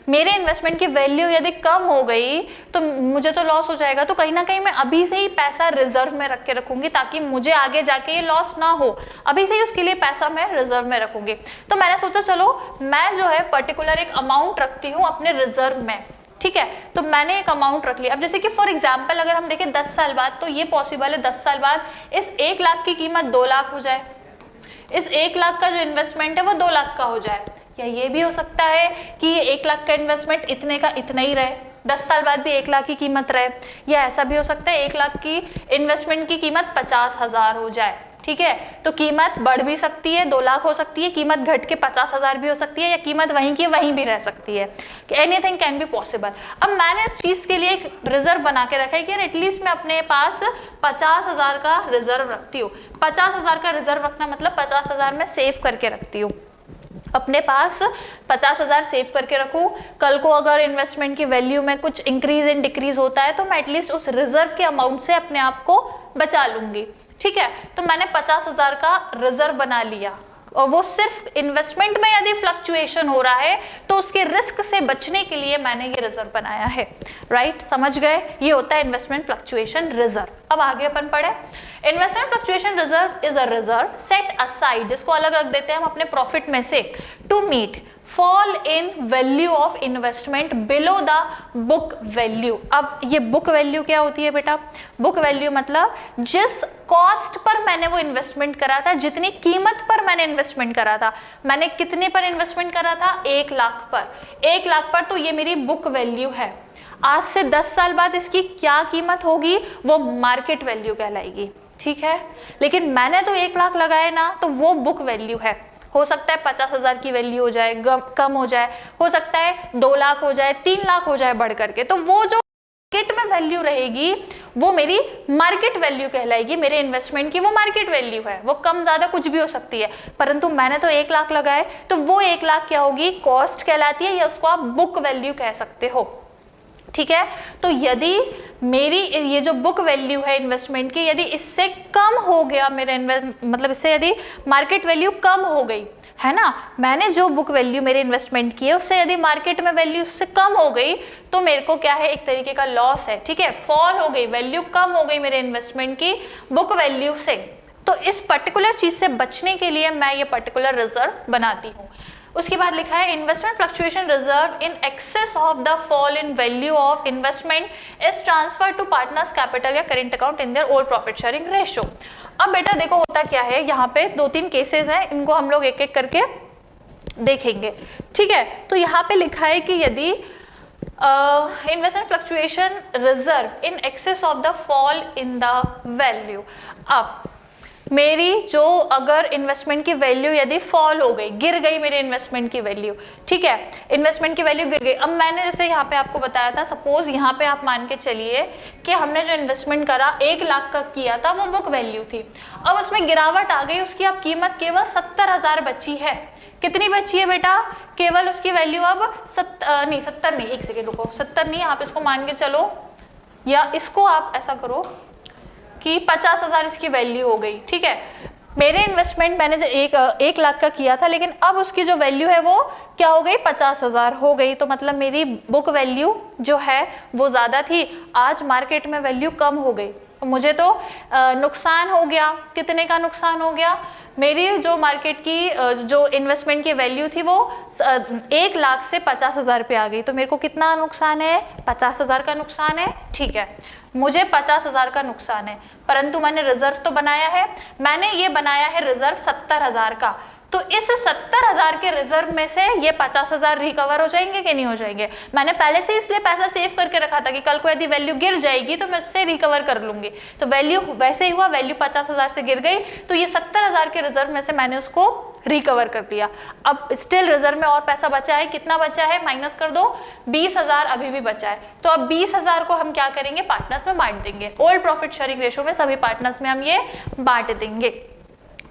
मेरे इन्वेस्टमेंट की वैल्यू यदि कम हो गई तो मुझे तो लॉस हो जाएगा। तो कहीं ना कहीं मैं अभी से ही पैसा रिजर्व में रख के रखूंगी ताकि मुझे आगे जाके ये लॉस ना हो। अभी से ही उसके लिए पैसा मैं रिजर्व में रखूंगी। तो मैंने सोचा चलो मैं जो है पर्टिकुलर एक अमाउंट रखती हूँ अपने रिजर्व में, ठीक है। तो मैंने एक अमाउंट रख लिया। अब जैसे कि फॉर एग्जाम्पल अगर हम देखें 10 साल बाद, तो ये पॉसिबल है 10 साल बाद इस 1 लाख की कीमत 2 लाख हो जाए, इस 1 लाख का जो इन्वेस्टमेंट है वो 2 लाख का हो जाए। या ये भी हो सकता है कि ये 1 लाख का इन्वेस्टमेंट इतने का इतना ही रहे, 10 साल बाद भी 1 लाख की कीमत रहे। या ऐसा भी हो सकता है 1 लाख की इन्वेस्टमेंट की कीमत 50,000 हो जाए, ठीक है। तो कीमत बढ़ भी सकती है, 2 लाख हो सकती है, कीमत घट के 50,000 भी हो सकती है, या कीमत वहीं की वहीं भी रह सकती है। Anything can be possible. अब मैंने इस चीज के लिए एक रिजर्व बना के रखा है कि एटलीस्ट मैं अपने पास 50,000 का रिजर्व रखती हूँ। 50,000 का रिजर्व रखना मतलब 50,000 में सेव करके रखती हूँ अपने पास, 50,000 सेव करके रखूँ। कल को अगर इन्वेस्टमेंट की वैल्यू में कुछ इंक्रीज एंड डिक्रीज होता है तो मैं एटलीस्ट उस रिजर्व के अमाउंट से अपने आप को बचा लूंगी, ठीक है। तो मैंने 50,000 का रिजर्व बना लिया, और वो सिर्फ इन्वेस्टमेंट में यदि फ्लक्चुएशन हो रहा है तो उसके रिस्क से बचने के लिए मैंने ये रिजर्व बनाया है, राइट। समझ गए, ये होता है इन्वेस्टमेंट फ्लक्चुएशन रिजर्व। अब आगे अपन पढ़े, investment fluctuation reserve is a reserve set aside, जिसको अलग रख देते हैं हम अपने प्रॉफिट में से, to meet fall in value of investment below the book value. अब ये बुक वैल्यू क्या होती है बेटा? बुक वैल्यू मतलब जिस कॉस्ट पर मैंने वो इन्वेस्टमेंट करा था, जितनी कीमत पर मैंने इन्वेस्टमेंट करा था, मैंने कितने पर इन्वेस्टमेंट करा था? 1 लाख पर। 1 लाख पर, तो ये मेरी बुक वैल्यू है। आज से 10 साल बाद इसकी क्या कीमत होगी? वो मार्केट वैल्यू कहलाएगी, ठीक है। लेकिन मैंने तो 1 लाख लगाए ना, तो वो बुक वैल्यू है। हो सकता है 50,000 की वैल्यू हो जाए, कम हो जाए, हो सकता है 2 लाख हो जाए, 3 लाख हो जाए बढ़ करके, तो वो जो मार्केट में वैल्यू रहेगी वो मेरी मार्केट वैल्यू कहलाएगी। मेरे इन्वेस्टमेंट की वो मार्केट वैल्यू है, वो कम ज्यादा कुछ भी हो सकती है, परंतु मैंने तो 1 लाख लगाए, तो वो 1 लाख क्या होगी? कॉस्ट कहलाती है, या उसको आप बुक वैल्यू कह सकते हो, ठीक है। तो यदि मेरी ये जो बुक वैल्यू है इन्वेस्टमेंट की, यदि इससे कम हो गया मेरा मतलब इससे यदि मार्केट वैल्यू कम हो गई है ना, मैंने जो बुक वैल्यू मेरे इन्वेस्टमेंट की है उससे यदि मार्केट में वैल्यू उससे कम हो गई, तो मेरे को क्या है? एक तरीके का लॉस है, ठीक है। फॉल हो गई, वैल्यू कम हो गई मेरे इन्वेस्टमेंट की बुक वैल्यू से। तो इस पर्टिकुलर चीज से बचने के लिए मैं ये पर्टिकुलर रिजर्व बनाती हूँ। उसके बाद लिखा है investment fluctuation reserve in excess of the fall in value of investment is transfer to partners capital या current account in their old profit sharing ratio. अब बेटा देखो होता क्या है, यहाँ पे 2-3 केसेस हैं, इनको हम लोग एक एक करके देखेंगे, ठीक है। तो यहाँ पे लिखा है कि यदि investment fluctuation reserve in excess of the fall in the value, अब मेरी जो अगर इन्वेस्टमेंट की वैल्यू यदि फॉल हो गई, गिर गई मेरे इन्वेस्टमेंट की वैल्यू, ठीक है, इन्वेस्टमेंट की वैल्यू गिर गई। अब मैंने जैसे यहाँ पे आपको बताया था, सपोज यहाँ पे आप मान के चलिए कि हमने जो इन्वेस्टमेंट करा 1 लाख का किया था, वो बुक वैल्यू थी। अब उसमें गिरावट आ गई, उसकी अब कीमत केवल 70,000 बची है। कितनी बची है बेटा? केवल उसकी वैल्यू अब 70 नहीं, एक सेकेंड रुको, 70 नहीं, आप इसको मान के चलो, या इसको आप ऐसा करो कि 50,000 इसकी वैल्यू हो गई, ठीक है। मेरे इन्वेस्टमेंट मैंने जो 1 लाख का किया था, लेकिन अब उसकी जो वैल्यू है वो क्या हो गई? 50,000 हो गई। तो मतलब मेरी बुक वैल्यू जो है वो ज़्यादा थी, आज मार्केट में वैल्यू कम हो गई, तो मुझे तो नुकसान हो गया। कितने का नुकसान हो गया? मेरी जो मार्केट की जो इन्वेस्टमेंट की वैल्यू थी वो 1 लाख से 50,000 पे आ गई, तो मेरे को कितना नुकसान है? 50,000 का नुकसान है, ठीक है। मुझे 50,000 का नुकसान है, परंतु मैंने रिजर्व तो बनाया है, मैंने ये बनाया है रिजर्व 70,000 का, तो इस 70,000 के रिजर्व में से ये 50,000 रिकवर हो जाएंगे कि नहीं हो जाएंगे? मैंने पहले से इसलिए पैसा सेव करके रखा था कि कल को यदि वैल्यू गिर जाएगी तो मैं उससे रिकवर कर लूंगी। तो वैल्यू वैसे ही हुआ, वैल्यू 50,000 से गिर गई, तो ये 70,000 के रिजर्व में से मैंने उसको रिकवर कर लिया। अब स्टिल रिजर्व में और पैसा बचा है, कितना बचा है? माइनस कर दो, 20,000 अभी भी बचा है। तो अब 20,000 को हम क्या करेंगे? पार्टनर्स में बांट देंगे। ओल्ड प्रॉफिट शेयरिंग रेशियो में सभी पार्टनर्स में हम ये बांट देंगे।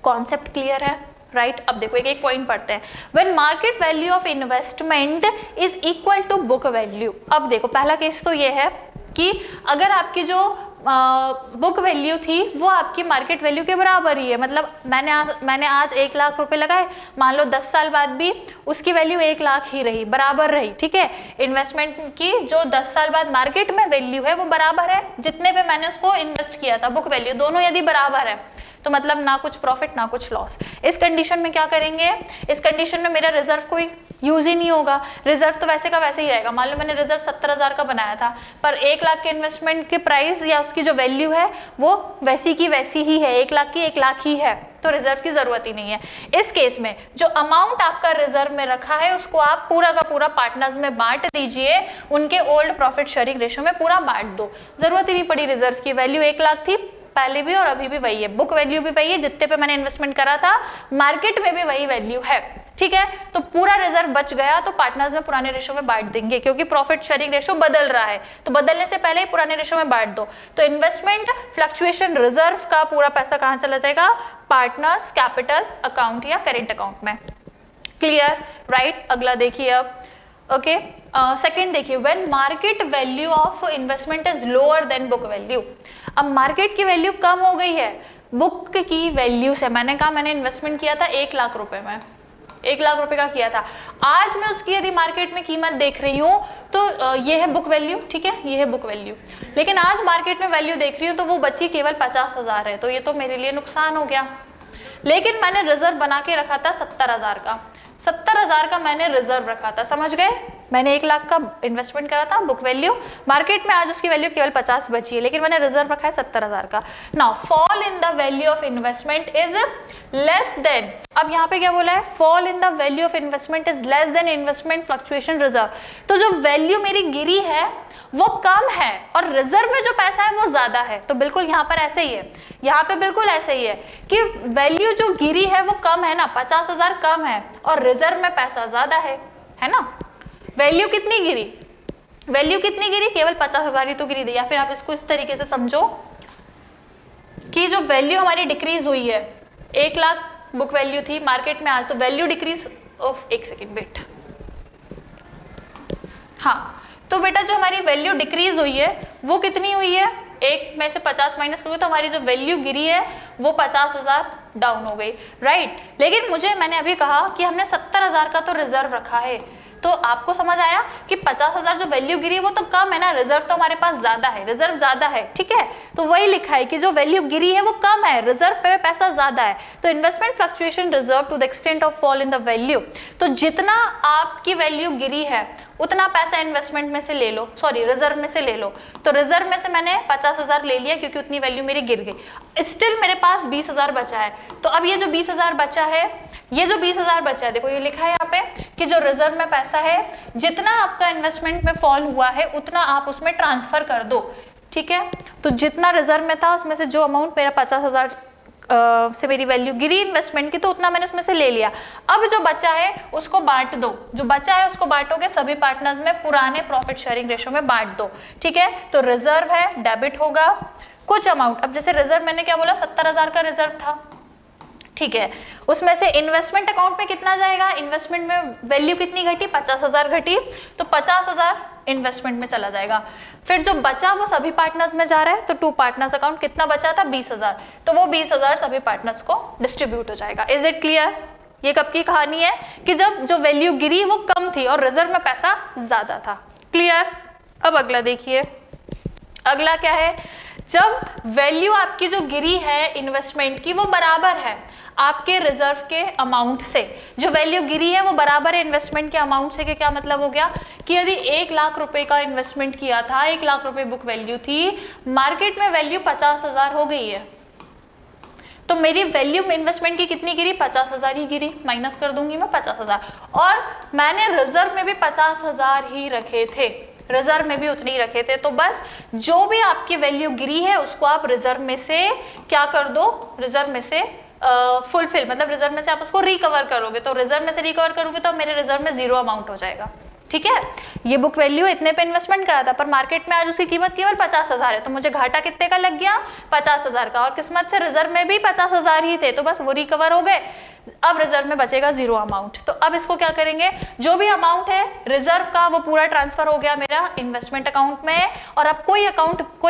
कॉन्सेप्ट क्लियर है? राइट। अब देखो एक एक पॉइंट पढ़ते हैं। When market value of investment is equal to book value. अब देखो पहला केस तो ये है कि अगर आपकी जो बुक वैल्यू थी वो आपकी मार्केट वैल्यू के बराबर ही है, मतलब मैंने आज 1 लाख रुपए लगाए, मान लो 10 साल बाद भी उसकी वैल्यू 1 लाख ही रही, बराबर रही, ठीक है। इन्वेस्टमेंट की जो 10 साल बाद मार्केट में वैल्यू है वो बराबर है जितने पे मैंने उसको इन्वेस्ट किया था, बुक वैल्यू दोनों यदि बराबर है तो मतलब ना कुछ प्रॉफिट ना कुछ लॉस। इस कंडीशन में क्या करेंगे? इस कंडीशन में मेरा रिजर्व कोई यूज ही नहीं होगा, रिजर्व तो वैसे का वैसे ही रहेगा। मान लो मैंने रिजर्व 70,000 का बनाया था, पर 1 लाख के इन्वेस्टमेंट के प्राइस या उसकी जो वैल्यू है वो वैसी की वैसी ही है, 1 लाख की 1 लाख ही है, तो रिजर्व की जरूरत ही नहीं है। इस केस में जो अमाउंट आपका रिजर्व में रखा है उसको आप पूरा का पूरा पार्टनर्स में बांट दीजिए, उनके ओल्ड प्रॉफिट शेयरिंग रेशियो में पूरा बांट दो। जरूरत ही नहीं पड़ी रिजर्व की, वैल्यू 1 लाख थी पहले भी और अभी भी वही है, बुक वैल्यू भी वही है, जितने पे मैंने इन्वेस्टमेंट करा था मार्केट में भी वही वैल्यू है, ठीक है। तो पूरा रिजर्व बच गया तो पार्टनर्स में पुराने रेशो में बांट देंगे, क्योंकि प्रॉफिट शेयरिंग रेशो बदल रहा है, तो बदलने से पहले ही पुराने रेशो में बांट दो। तो इन्वेस्टमेंट फ्लक्चुएशन रिजर्व का पूरा पैसा कहां चला जाएगा? पार्टनर्स कैपिटल अकाउंट या करेंट अकाउंट में। क्लियर? राइट। अगला देखिए अब, ओके। सेकंड देखिए, when market value of investment is lower than book value. अब मार्केट की वैल्यू कम हो गई है बुक की वैल्यू से। मैंने कहा मैंने इन्वेस्टमेंट किया था 1 लाख रुपए में, 1 लाख रुपए का किया था। आज मैं उसकी यदि मार्केट में कीमत देख रही हूँ तो ये है बुक वैल्यू, ठीक है, ये है बुक वैल्यू, लेकिन आज मार्केट में वैल्यू देख रही हूँ तो वो बची केवल 50,000 है, तो ये तो मेरे लिए नुकसान हो गया। लेकिन मैंने रिजर्व बना के रखा था 70,000 का, 70,000 का मैंने रिजर्व रखा था, समझ गए। मैंने 1 लाख का इन्वेस्टमेंट करा था, बुक वैल्यू, मार्केट में आज उसकी वैल्यू केवल 50 बची है, लेकिन मैंने रिजर्व रखा है 70,000 का। Now fall in the value of investment is less than, अब यहाँ पे क्या बोला है, fall in the value of investment is less than investment fluctuation reserve. तो जो वैल्यू मेरी गिरी है वो कम है और रिजर्व में जो पैसा है वो ज्यादा है। तो बिल्कुल यहाँ पर ऐसे ही है, यहाँ पे बिल्कुल ऐसे ही है कि वैल्यू जो गिरी है वो कम है ना, 50,000 कम है और रिजर्व में पैसा ज्यादा है ना। वैल्यू कितनी गिरी, वैल्यू कितनी गिरी, केवल 50,000 ही तो गिरी थी। या फिर आप इसको इस तरीके से समझो कि जो वैल्यू हमारी डिक्रीज हुई है, 1 लाख बुक वैल्यू थी मार्केट में आज, तो वैल्यू डिक्रीज ऑफ, एक सेकेंड वेट, हाँ, तो बेटा जो हमारी वैल्यू डिक्रीज हुई है वो कितनी हुई है, 1 में से 50 माइनस करोगे तो हमारी जो वैल्यू गिरी है वो 50,000 डाउन हो गई, राइट। लेकिन मैंने अभी कहा कि हमने 70,000 का तो रिजर्व रखा है, तो आपको समझ आया कि 50,000 जो वैल्यू गिरी है वो तो कम है ना, रिजर्व तो हमारे पास ज्यादा है, रिजर्व ज्यादा है, ठीक है। तो वही लिखा है कि जो वैल्यू गिरी है वो कम है, रिजर्व पे पैसा ज्यादा है। तो investment fluctuation reserve to the extent of fall in the value, तो जितना आपकी वैल्यू गिरी है उतना पैसा इन्वेस्टमेंट में से ले लो, सॉरी रिजर्व में से ले लो। तो रिजर्व में से मैंने 50,000 ले लिया क्योंकि उतनी वैल्यू मेरी गिर गई, स्टिल मेरे पास 20,000 बचा है। तो अब ये जो 20,000 बचा है, ये जो 20,000 बचा है, देखो ये लिखा है यहाँ पे कि जो रिजर्व में पैसा है, जितना आपका इन्वेस्टमेंट में फॉल हुआ है उतना आप उसमें ट्रांसफर कर दो, ठीक है। तो जितना रिजर्व में था उसमें से जो अमाउंट मेरा 50,000 से मेरी वैल्यू गिरी इन्वेस्टमेंट की, तो उतना मैंने उसमें से ले लिया। अब जो बचा है उसको बांट दो, जो बचा है उसको बांटोगे सभी पार्टनर्स में, पुराने प्रॉफिट शेयरिंग रेशो में बांट दो, ठीक है। तो रिजर्व है, डेबिट होगा कुछ अमाउंट। अब जैसे रिजर्व मैंने क्या बोला, 70,000 का रिजर्व था, ठीक है, उसमें से इन्वेस्टमेंट अकाउंट में कितना जाएगा, इन्वेस्टमेंट में वैल्यू कितनी घटी, 50,000 घटी, तो 50,000 इन्वेस्टमेंट में चला जाएगा। फिर जो बचा वो सभी पार्टनर्स में जा रहा है, तो 2 पार्टनर्स अकाउंट कितना बचा था, 20,000, तो वो 20,000 सभी पार्टनर्स को डिस्ट्रीब्यूट हो जाएगा। Is it clear. ये कब की कहानी है कि जब जो वैल्यू गिरी वो कम थी और रिजर्व में पैसा ज्यादा था। क्लियर। अब अगला देखिए, अगला क्या है, जब वैल्यू आपकी जो गिरी है इन्वेस्टमेंट की वो बराबर है आपके रिजर्व के अमाउंट से, जो वैल्यू गिरी है वो बराबर है इन्वेस्टमेंट के अमाउंट से। क्या मतलब हो गया कि यदि 1 लाख रुपए का इन्वेस्टमेंट किया था, 1 लाख रुपए बुक वैल्यू थी, मार्केट में वैल्यू 50,000 हो गई है, तो मेरी वैल्यू इन्वेस्टमेंट की कितनी गिरी, 50,000 ही गिरी, माइनस कर दूंगी मैं 50,000, और मैंने रिजर्व में भी 50,000 ही रखे थे, रिजर्व में भी उतने ही रखे थे। तो बस जो भी आपकी वैल्यू गिरी है उसको आप रिजर्व में से क्या कर दो, रिजर्व में से फुलफिल, मतलब रिजर्व में से आप उसको रिकवर करोगे। तो रिजर्व में से रिकवर करोगे तो मेरे रिजर्व में 0 अमाउंट हो जाएगा, ठीक है। ये बुक वैल्यू इतने पे इन्वेस्टमेंट करा था, पर मार्केट में आज उसकी कीमत केवल 50,000 है, तो मुझे घाटा कितने का लग गया, 50,000 का, और किस्मत से रिजर्व में भी 50,000 ही थे, तो बस वो रिकवर हो गए। अब रिजर्व में बचेगा 0 अमाउंट। तो अब इसको क्या करेंगे, जो भी अमाउंट है रिजर्व का वो पूरा ट्रांसफर हो गया मेरा इन्वेस्टमेंट अकाउंट में, और अब कोई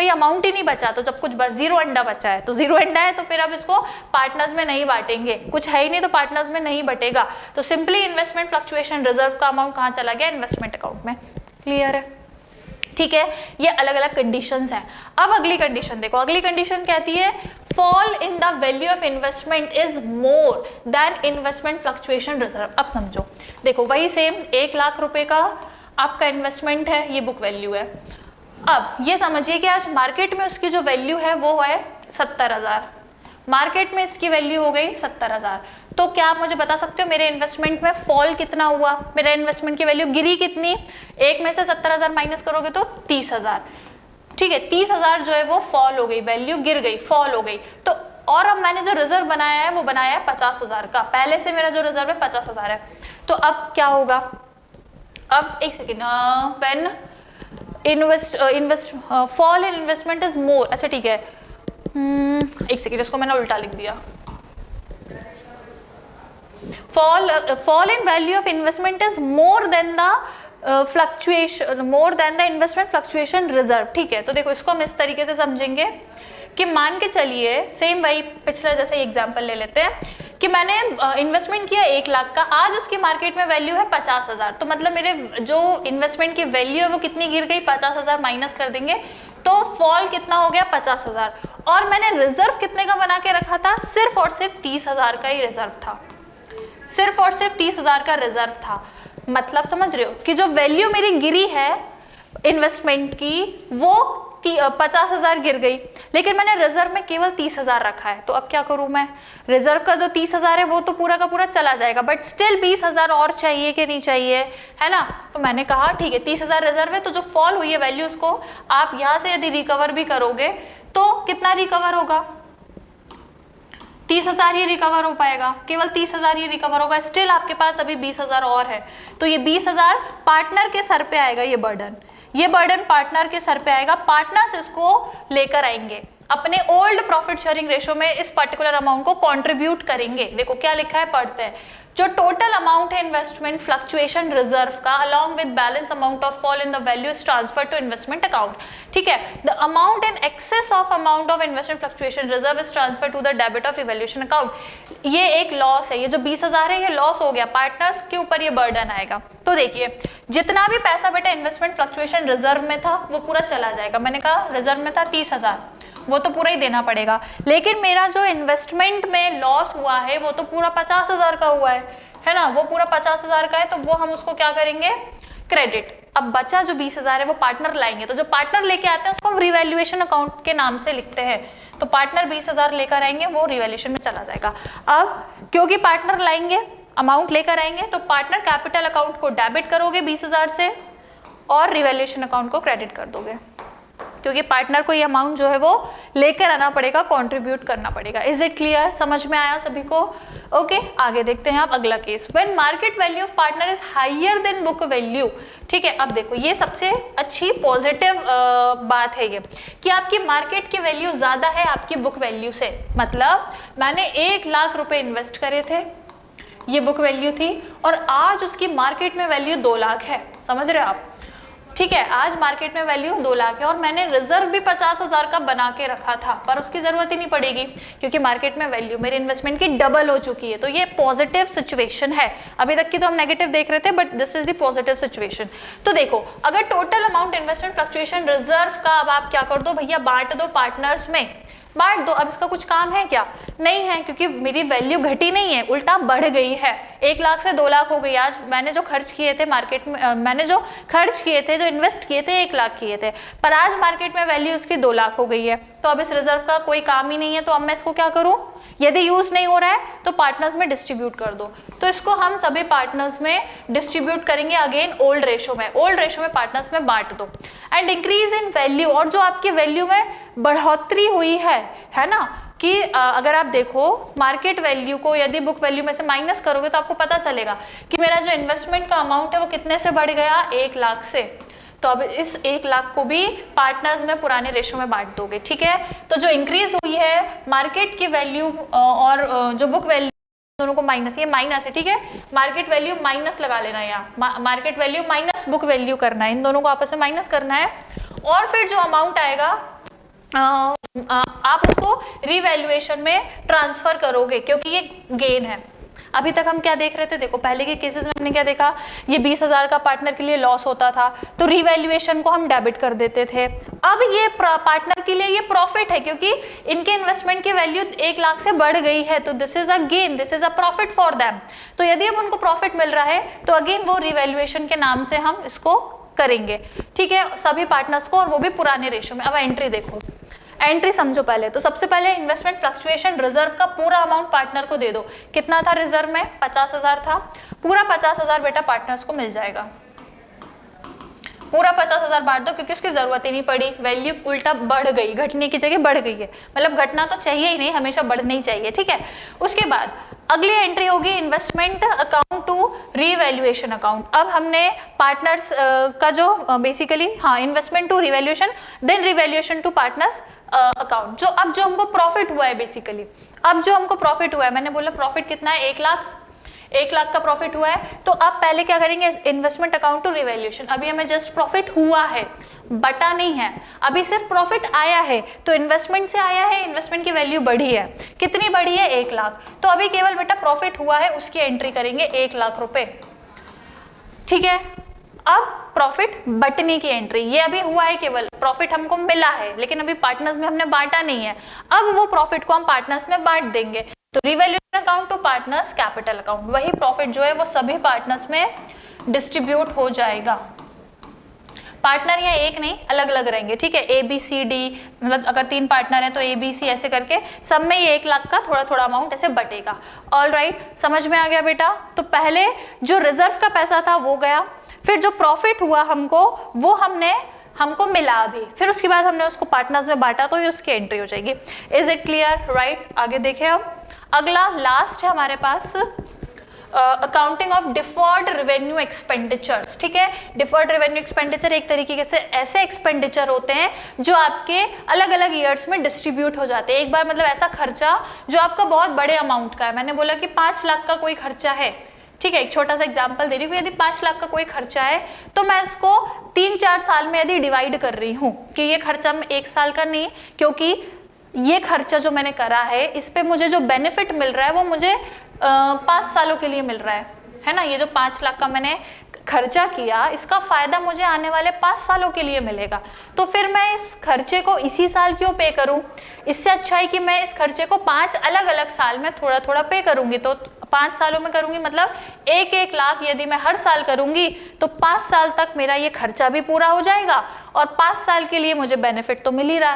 अमाउंट ही नहीं बचा। तो जब कुछ बस 0 अंडा बचा है, तो 0 अंडा है, तो फिर अब इसको पार्टनर्स में नहीं बांटेंगे, कुछ है ही नहीं तो पार्टनर्स में नहीं बटेगा। तो सिंपली इन्वेस्टमेंट फ्लक्चुएशन रिजर्व का अमाउंट कहाँ चला गया, इन्वेस्टमेंट अकाउंट में। क्लियर है, ठीक है। ये अलग अलग कंडीशंस हैं। अब अगली कंडीशन देखो, अगली कंडीशन कहती है fall in the value of investment is more than investment fluctuation reserve. अब समझो, देखो वही सेम 1 लाख रुपए का आपका इन्वेस्टमेंट है, ये बुक वैल्यू है। अब ये समझिए कि आज मार्केट में उसकी जो वैल्यू है वो है 70,000, मार्केट में इसकी वैल्यू हो गई 70,000। तो क्या आप मुझे बता सकते हो मेरे इन्वेस्टमेंट में फॉल कितना हुआ, मेरा इन्वेस्टमेंट की वैल्यू गिरी कितनी, 1 में से 70,000 माइनस करोगे तो 30,000, ठीक है। 30,000 जो है वो फॉल हो गई, वैल्यू गिर गई, फॉल हो गई। तो और अब मैंने जो रिजर्व बनाया है वो बनाया है 50,000 का, पहले से मेरा जो रिजर्व है 50,000 है। तो अब क्या होगा, अब एक second, when fall in investment is more, अच्छा ठीक है, एक सेकेंड, इसको मैंने उल्टा लिख दिया। fall in value of investment is more than the investment fluctuation reserve, ठीक है। तो देखो इसको हम इस तरीके से समझेंगे कि मान के चलिए, सेम वही पिछला जैसे एग्जांपल ले लेते हैं कि मैंने इन्वेस्टमेंट किया 1 लाख का, आज उसकी मार्केट में वैल्यू है 50,000, तो मतलब मेरे जो इन्वेस्टमेंट की वैल्यू है वो कितनी गिर गई, 50,000 माइनस कर देंगे तो फॉल कितना हो गया, 50,000। और मैंने रिजर्व कितने का बना के रखा था, सिर्फ और सिर्फ 30,000 का ही रिजर्व था, सिर्फ और सिर्फ 30,000 का रिजर्व था। मतलब समझ रहे हो कि जो वैल्यू मेरी गिरी है इन्वेस्टमेंट की वो 50,000 गिर गई, लेकिन मैंने रिजर्व में केवल 30,000 रखा है। तो अब क्या करूं मैं, रिजर्व का जो 30,000 है वो तो पूरा का पूरा चला जाएगा, बट स्टिल 20,000 और चाहिए कि नहीं चाहिए, है ना। तो मैंने कहा ठीक है 30,000 रिजर्व है, तो जो फॉल हुई है वैल्यू उसको आप यहाँ से यदि रिकवर भी करोगे तो कितना रिकवर होगा, 30,000 ही रिकवर हो पाएगा, केवल 30,000 ही रिकवर होगा। स्टिल आपके पास अभी 20,000 और है, तो ये 20,000 पार्टनर के सर पे आएगा, ये बर्डन पार्टनर के सर पे आएगा। पार्टनर्स इसको लेकर आएंगे अपने ओल्ड प्रॉफिट शेयरिंग रेशो में, इस पर्टिकुलर अमाउंट को कंट्रीब्यूट करेंगे। देखो क्या लिखा है, पढ़ते हैं। जो टोटल अमाउंट है इन्वेस्टमेंट फ्लक्चुएशन रिजर्व का along with balance amount of fall in the value is transfer to investment account. ठीक है, the amount in excess of amount of investment fluctuation reserve is transfer to the debit of evaluation account. ये एक loss है, ये जो 20,000 है ये loss हो गया, पार्टनर्स के ऊपर ये बर्डन आएगा। तो देखिए जितना भी पैसा बेटा इन्वेस्टमेंट फ्लक्चुएशन रिजर्व में था वो पूरा चला जाएगा। मैंने कहा रिजर्व में था 30,000, वो तो पूरा ही देना पड़ेगा, लेकिन मेरा जो इन्वेस्टमेंट में लॉस हुआ है वो तो पूरा 50,000 का हुआ है ना, वो पूरा 50,000 का है, तो वो हम उसको क्या करेंगे, क्रेडिट। अब बचा जो 20,000 है वो पार्टनर लाएंगे, तो जो पार्टनर लेके आते हैं उसको हम रिवैल्यूएशन अकाउंट के नाम से लिखते हैं। तो पार्टनर 20,000 लेकर आएंगे, वो रिवैल्यूएशन में चला जाएगा। अब क्योंकि पार्टनर लाएंगे, अमाउंट लेकर आएंगे, तो पार्टनर कैपिटल अकाउंट को डेबिट करोगे 20,000 से और रिवैल्यूएशन अकाउंट को क्रेडिट कर दोगे, क्योंकि पार्टनर को ये अमाउंट जो है वो लेकर आना पड़ेगा, कंट्रीब्यूट करना पड़ेगा। इज इट क्लियर, समझ में आया सभी को? ओके, आगे देखते हैं आप अगला case. When market value of partner is higher than book value. ठीक है, अब देखो ये सबसे अच्छी पॉजिटिव बात है ये कि आपकी मार्केट की वैल्यू ज्यादा है आपकी बुक वैल्यू से। मतलब मैंने 1 लाख रुपए इन्वेस्ट करे थे, ये बुक वैल्यू थी, और आज उसकी मार्केट में वैल्यू 2 लाख है। समझ रहे हो आप? ठीक है, आज मार्केट में वैल्यू 2 लाख है और मैंने रिजर्व भी 50,000 का बना के रखा था, पर उसकी जरूरत ही नहीं पड़ेगी क्योंकि मार्केट में वैल्यू मेरे इन्वेस्टमेंट की डबल हो चुकी है। तो ये पॉजिटिव सिचुएशन है। अभी तक की तो हम नेगेटिव देख रहे थे, but this is the positive situation. तो देखो, अगर total amount investment fluctuation reserve का अब आप क्या कर दो भैया, बांट दो पार्टनर्स में, बांट दो। अब इसका कुछ काम है क्या? नहीं है, क्योंकि मेरी वैल्यू घटी नहीं है, उल्टा बढ़ गई है। 1 लाख से 2 लाख हो गई। आज मैंने जो खर्च किए थे मार्केट में, मैंने जो खर्च किए थे, जो इन्वेस्ट किए थे 1 लाख किए थे, पर आज मार्केट में वैल्यू उसकी 2 लाख हो गई है। तो अब इस रिजर्व का कोई काम ही नहीं है, तो अब मैं इसको क्या करूं? यदि यूज नहीं हो रहा है तो पार्टनर्स में डिस्ट्रीब्यूट कर दो। तो इसको हम सभी पार्टनर्स में डिस्ट्रीब्यूट करेंगे, अगेन ओल्ड रेशो में, ओल्ड रेशो में पार्टनर्स में बांट दो। एंड इंक्रीज इन वैल्यू, और जो आपकी वैल्यू में बढ़ोतरी हुई है ना, कि अगर आप देखो मार्केट वैल्यू को यदि बुक वैल्यू में से माइनस करोगे तो आपको पता चलेगा कि मेरा जो इन्वेस्टमेंट का अमाउंट है वो कितने से बढ़ गया, 1 लाख से। तो अब इस 1 लाख को भी पार्टनर्स में पुराने रेशो में बांट दोगे। ठीक है, तो जो इंक्रीज हुई है मार्केट की वैल्यू और जो बुक वैल्यू, दोनों को माइनस, ये माइनस है। ठीक है, मार्केट वैल्यू माइनस लगा लेना, यहाँ market value minus book value करना है, इन दोनों को आपस में माइनस करना है। और फिर जो अमाउंट आएगा आप उसको रिवैल्यूएशन में ट्रांसफर करोगे, क्योंकि ये गेन है। अभी तक हम क्या देख रहे थे, देखो पहले के केसेस में हमने क्या देखा, ये 20,000 का पार्टनर के लिए लॉस होता था तो रिवैल्यूएशन को हम डेबिट कर देते थे। अब ये पार्टनर के लिए ये प्रॉफिट है, क्योंकि इनके इन्वेस्टमेंट की वैल्यू 1 लाख से बढ़ गई है, तो this is a gain, this is a profit for them. तो यदि अब उनको प्रॉफिट मिल रहा है तो अगेन वो रिवैल्यूएशन के नाम से हम इसको करेंगे। ठीक है, सभी पार्टनर्स को, और वो भी पुराने रेशो में। अब एंट्री देखो, एंट्री समझो पहले। तो सबसे पहले इन्वेस्टमेंट फ्लक्चुएशन रिजर्व का पूरा अमाउंट पार्टनर को दे दो। कितना था रिजर्व में? 50,000 था। पूरा 50,000 बेटा पार्टनर्स को मिल जाएगा, पूरा 50,000 बांट दो, क्योंकि उसकी जरूरत ही नहीं पड़ी, वैल्यू उल्टा बढ़ गई, घटने की जगह बढ़ गई है। मतलब घटना तो चाहिए ही नहीं, हमेशा बढ़ना ही चाहिए। ठीक है, उसके बाद अगली एंट्री होगी investment account to revaluation account. अब हमने पार्टनर्स का जो basically investment to revaluation, then revaluation to partners account. जो अब जो हमको प्रॉफिट हुआ है बेसिकली, अब जो हमको प्रॉफिट हुआ है, मैंने बोला प्रॉफिट कितना है, 1 लाख, 1 लाख का प्रॉफिट हुआ है। तो अब पहले क्या करेंगे, इन्वेस्टमेंट अकाउंट टू रिवैल्यूएशन। अभी हमें जस्ट प्रॉफिट हुआ है, बटा नहीं है, अभी सिर्फ प्रॉफिट आया है, तो इन्वेस्टमेंट से आया है, इन्वेस्टमेंट की वैल्यू बढ़ी है, कितनी बढ़ी है 1 लाख, तो अभी केवल बेटा प्रॉफिट हुआ है उसकी एंट्री करेंगे 1 लाख रुपए, ठीक है। अब प्रॉफिट बटने की एंट्री, ये अभी हुआ है, केवल प्रॉफिट हमको मिला है लेकिन अभी पार्टनर्स में हमने बांटा नहीं है, अब वो प्रॉफिट को हम पार्टनर्स में बांट देंगे, तो revaluation account to partners capital account, वही प्रॉफिट जो है वो सभी पार्टनर्स में डिस्ट्रीब्यूट हो जाएगा। पार्टनर यहाँ एक नहीं, अलग अलग रहेंगे, ठीक है, ए बी सी डी, मतलब अगर 3 पार्टनर हैं तो ए बी सी ऐसे करके सब में ये 1 लाख का थोड़ा थोड़ा अमाउंट ऐसे बटेगा। ऑल राइट, समझ में आ गया बेटा। तो पहले जो रिजर्व का पैसा था वो गया, फिर जो प्रॉफिट हुआ हमको वो हमको मिला अभी, फिर उसके बाद हमने उसको पार्टनर्स में बांटा तो ये उसकी एंट्री हो जाएगी। Is it clear? राइट, आगे देखें। अब अगला लास्ट है हमारे पास accounting of deferred revenue expenditures, ठीक है। डिफर्ड रेवेन्यू एक्सपेंडिचर एक तरीके से ऐसे एक्सपेंडिचर होते हैं जो आपके अलग अलग ईयर्स में डिस्ट्रीब्यूट हो जाते हैं। एक बार मतलब ऐसा खर्चा जो आपका बहुत बड़े अमाउंट का है, मैंने बोला कि 5 लाख का कोई खर्चा है, ठीक है, एक छोटा सा एग्जांपल दे रही हूँ, यदि 5 लाख का कोई खर्चा है तो मैं इसको 3-4 साल में यदि डिवाइड कर रही हूँ कि ये खर्चा 1 साल का नहीं, क्योंकि ये खर्चा जो मैंने करा है इस पे मुझे जो बेनिफिट मिल रहा है वो मुझे 5 सालों के लिए मिल रहा है ना। ये जो 5 लाख का मैंने खर्चा किया इसका फायदा मुझे आने वाले 5 सालों के लिए मिलेगा, तो फिर मैं इस खर्चे को इसी साल क्यों पे करूं? इससे अच्छा है कि मैं इस खर्चे को 5 अलग अलग साल में थोड़ा थोड़ा पे करूंगी, तो 5 सालों में करूंगी, मतलब 1-1 लाख यदि मैं हर साल करूंगी तो 5 साल तक मेरा ये खर्चा भी पूरा हो जाएगा और 5 साल के लिए मुझे बेनिफिट तो मिल ही रहा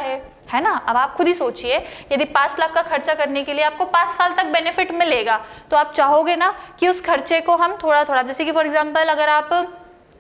है ना। अब आप खुद ही सोचिए, यदि 5 लाख का खर्चा करने के लिए आपको 5 साल तक बेनिफिट मिलेगा तो आप चाहोगे ना कि उस खर्चे को हम थोड़ा थोड़ा, जैसे कि फॉर एग्जांपल अगर आप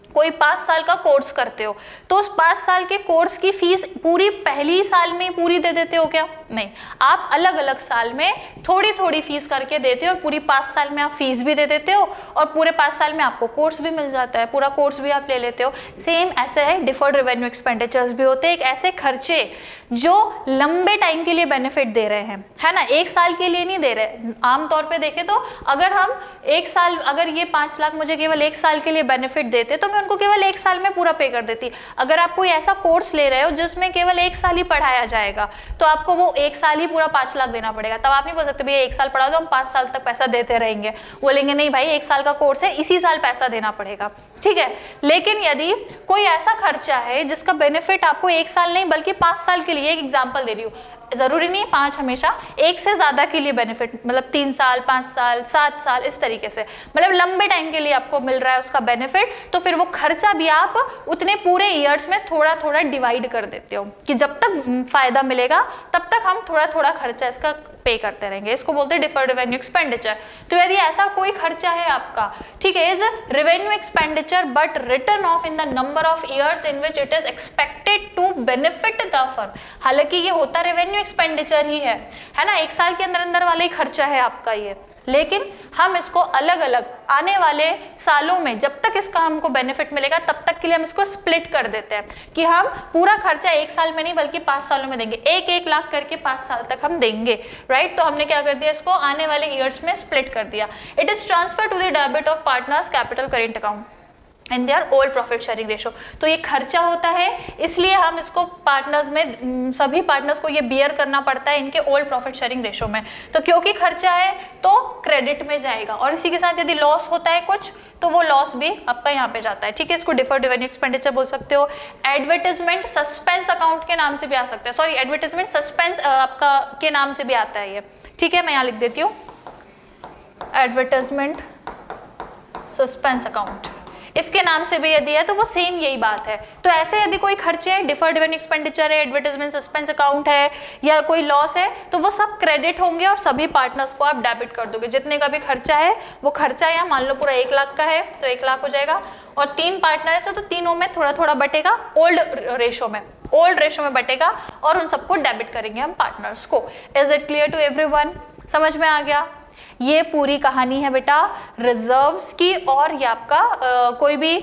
कोई 5 साल का कोर्स करते हो तो उस 5 साल के कोर्स की फीस पूरी पहली साल में पूरी दे देते हो क्या? नहीं, आप अलग अलग साल में थोड़ी थोड़ी फीस करके देते हो और पूरी 5 साल में आप फीस भी दे देते हो और पूरे 5 साल में आपको कोर्स भी मिल जाता है, पूरा कोर्स भी आप ले लेते हो। सेम ऐसे है डिफर्ड रेवेन्यू एक्सपेंडिचर्स भी होते हैं, एक ऐसे खर्चे जो लंबे टाइम के लिए बेनिफिट दे रहे हैं, है ना, 1 साल के लिए नहीं दे रहे। आमतौर पे देखें तो अगर हम 1 साल, अगर ये 5 लाख मुझे केवल 1 साल के लिए बेनिफिट देते तो मैं उनको केवल 1 साल में पूरा पे कर देती। अगर आप कोई ऐसा कोर्स ले रहे हो जिसमें केवल 1 साल ही पढ़ाया जाएगा तो आपको वो 1 साल ही पूरा 5 लाख देना पड़ेगा। तब आप नहीं बोल सकते भैया 1 साल पढ़ा दो हम 5 साल तक पैसा देते रहेंगे, बोलेंगे नहीं भाई 1 साल का कोर्स है इसी साल पैसा देना पड़ेगा, ठीक है। लेकिन यदि कोई ऐसा खर्चा है जिसका बेनिफिट आपको 1 साल नहीं बल्कि 5 साल के लिए, एक एग्जांपल दे रही हूँ, जरूरी नहीं 5, हमेशा 1 से ज्यादा के लिए बेनिफिट, मतलब 3 साल 5 साल 7 साल इस तरीके से, मतलब लंबे टाइम के लिए आपको मिल रहा है उसका बेनिफिट, तो फिर वो खर्चा भी आप उतने पूरे ईयर्स में थोड़ा थोड़ा डिवाइड कर देते हो कि जब तक फायदा मिलेगा तब तक हम थोड़ा थोड़ा खर्चा इसका पे करते रहेंगे। इसको बोलते हैं डिफर्ड रेवेन्यू एक्सपेंडिचर। तो यदि ऐसा कोई खर्चा है आपका, ठीक है, is revenue expenditure but return of in the number of years in which it is expected to benefit the firm, हालांकि ये होता रेवेन्यू एक्सपेंडिचर ही है ना, 1 साल के अंदर अंदर वाला ही खर्चा है आपका ये, लेकिन हम इसको अलग अलग आने वाले सालों में जब तक इसका हमको बेनिफिट मिलेगा तब तक के लिए हम इसको स्प्लिट कर देते हैं कि हम पूरा खर्चा 1 साल में नहीं बल्कि 5 सालों में देंगे, 1-1 लाख करके 5 साल तक हम देंगे, राइट। तो हमने क्या कर दिया, इसको आने वाले ईयर्स में स्प्लिट कर दिया। It is transfer to the debit of partners capital current account in their old profit sharing ratio. तो ये खर्चा होता है इसलिए हम इसको पार्टनर्स में, सभी पार्टनर्स को ये बियर करना पड़ता है इनके ओल्ड प्रॉफिट शेयरिंग रेशो में। तो क्योंकि खर्चा है तो क्रेडिट में जाएगा और इसी के साथ यदि लॉस होता है कुछ तो वो लॉस भी आपका यहाँ पे जाता है, ठीक है। इसको डिफर्ड रेवेन्यू एक्सपेंडिचर बोल सकते हो। एडवर्टाइजमेंट सस्पेंस अकाउंट के नाम से भी आ सकता है, सॉरी एडवर्टाइजमेंट सस्पेंस आपका के नाम से भी आता है ये, ठीक है। मैं यहाँ लिख देती हूँ एडवर्टाइजमेंट सस्पेंस अकाउंट, इसके नाम से भी यदि है तो वो सेम यही बात है। तो ऐसे यदि कोई खर्चे है, डिफर्ड रेवेन्यू एक्सपेंडिचर है, एडवर्टाइजमेंट सस्पेंस अकाउंट है या कोई लॉस है तो वो सब क्रेडिट होंगे और सभी पार्टनर्स को आप डेबिट कर दोगे। जितने का भी खर्चा है वो खर्चा यहाँ मान लो पूरा 1 लाख का है तो 1 लाख हो जाएगा और 3 पार्टनर है तो तीनों में थोड़ा थोड़ा बटेगा, ओल्ड रेशो में बटेगा और उन सबको डेबिट करेंगे हम पार्टनर्स को। Is it clear to everyone? समझ में आ गया? ये पूरी कहानी है बेटा रिजर्व्स की और ये आपका कोई भी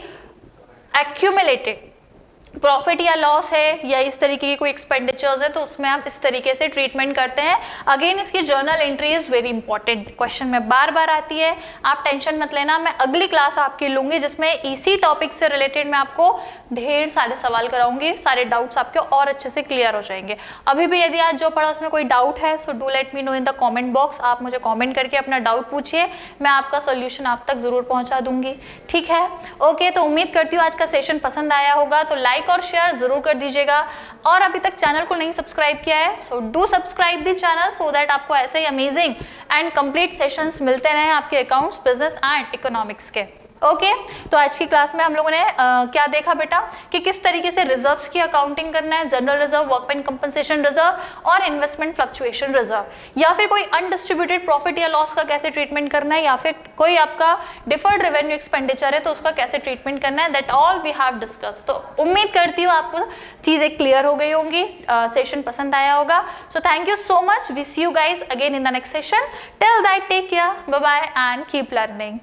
एक्यूमुलेटेड प्रॉफिट या लॉस है या इस तरीके की कोई एक्सपेंडिचर्स है तो उसमें आप इस तरीके से ट्रीटमेंट करते हैं। अगेन इसकी journal entry is very important, question में बार बार आती है, आप टेंशन मत लेना। मैं अगली क्लास आपकी लूंगी जिसमें इसी टॉपिक से रिलेटेड मैं आपको ढेर सारे सवाल कराऊंगी, सारे डाउट्स आपके और अच्छे से क्लियर हो जाएंगे। अभी भी यदि आज जो पढ़ा उसमें कोई डाउट है so do let me know in the comment box. आप मुझे कॉमेंट करके अपना डाउट पूछिए, मैं आपका सोल्यूशन आप तक जरूर पहुंचा दूंगी, ठीक है। ओके, तो उम्मीद करती हूँ आज का सेशन पसंद आया होगा, तो लाइक और शेयर जरूर कर दीजिएगा। और अभी तक चैनल को नहीं सब्सक्राइब किया है so do subscribe the channel so that आपको ऐसे ही अमेजिंग एंड कंप्लीट सेशंस मिलते रहें आपके अकाउंट्स, बिजनेस एंड इकोनॉमिक्स के। ओके, तो आज की क्लास में हम लोगों ने क्या देखा बेटा कि किस तरीके से रिजर्व्स की अकाउंटिंग करना है, general reserve, workman compensation reserve और इन्वेस्टमेंट फ्लक्चुएशन रिजर्व, या फिर कोई अनडिस्ट्रीब्यूटेड प्रॉफिट या लॉस का कैसे ट्रीटमेंट करना है, या फिर कोई आपका डिफर्ड रेवेन्यू एक्सपेंडिचर है तो उसका कैसे ट्रीटमेंट करना है, that all we have discuss. तो उम्मीद करती हूँ आपको चीजें क्लियर हो गई होंगी, सेशन पसंद आया होगा। So thank you so much, we see you guys again in the next session. Till that take care, bye bye and keep learning.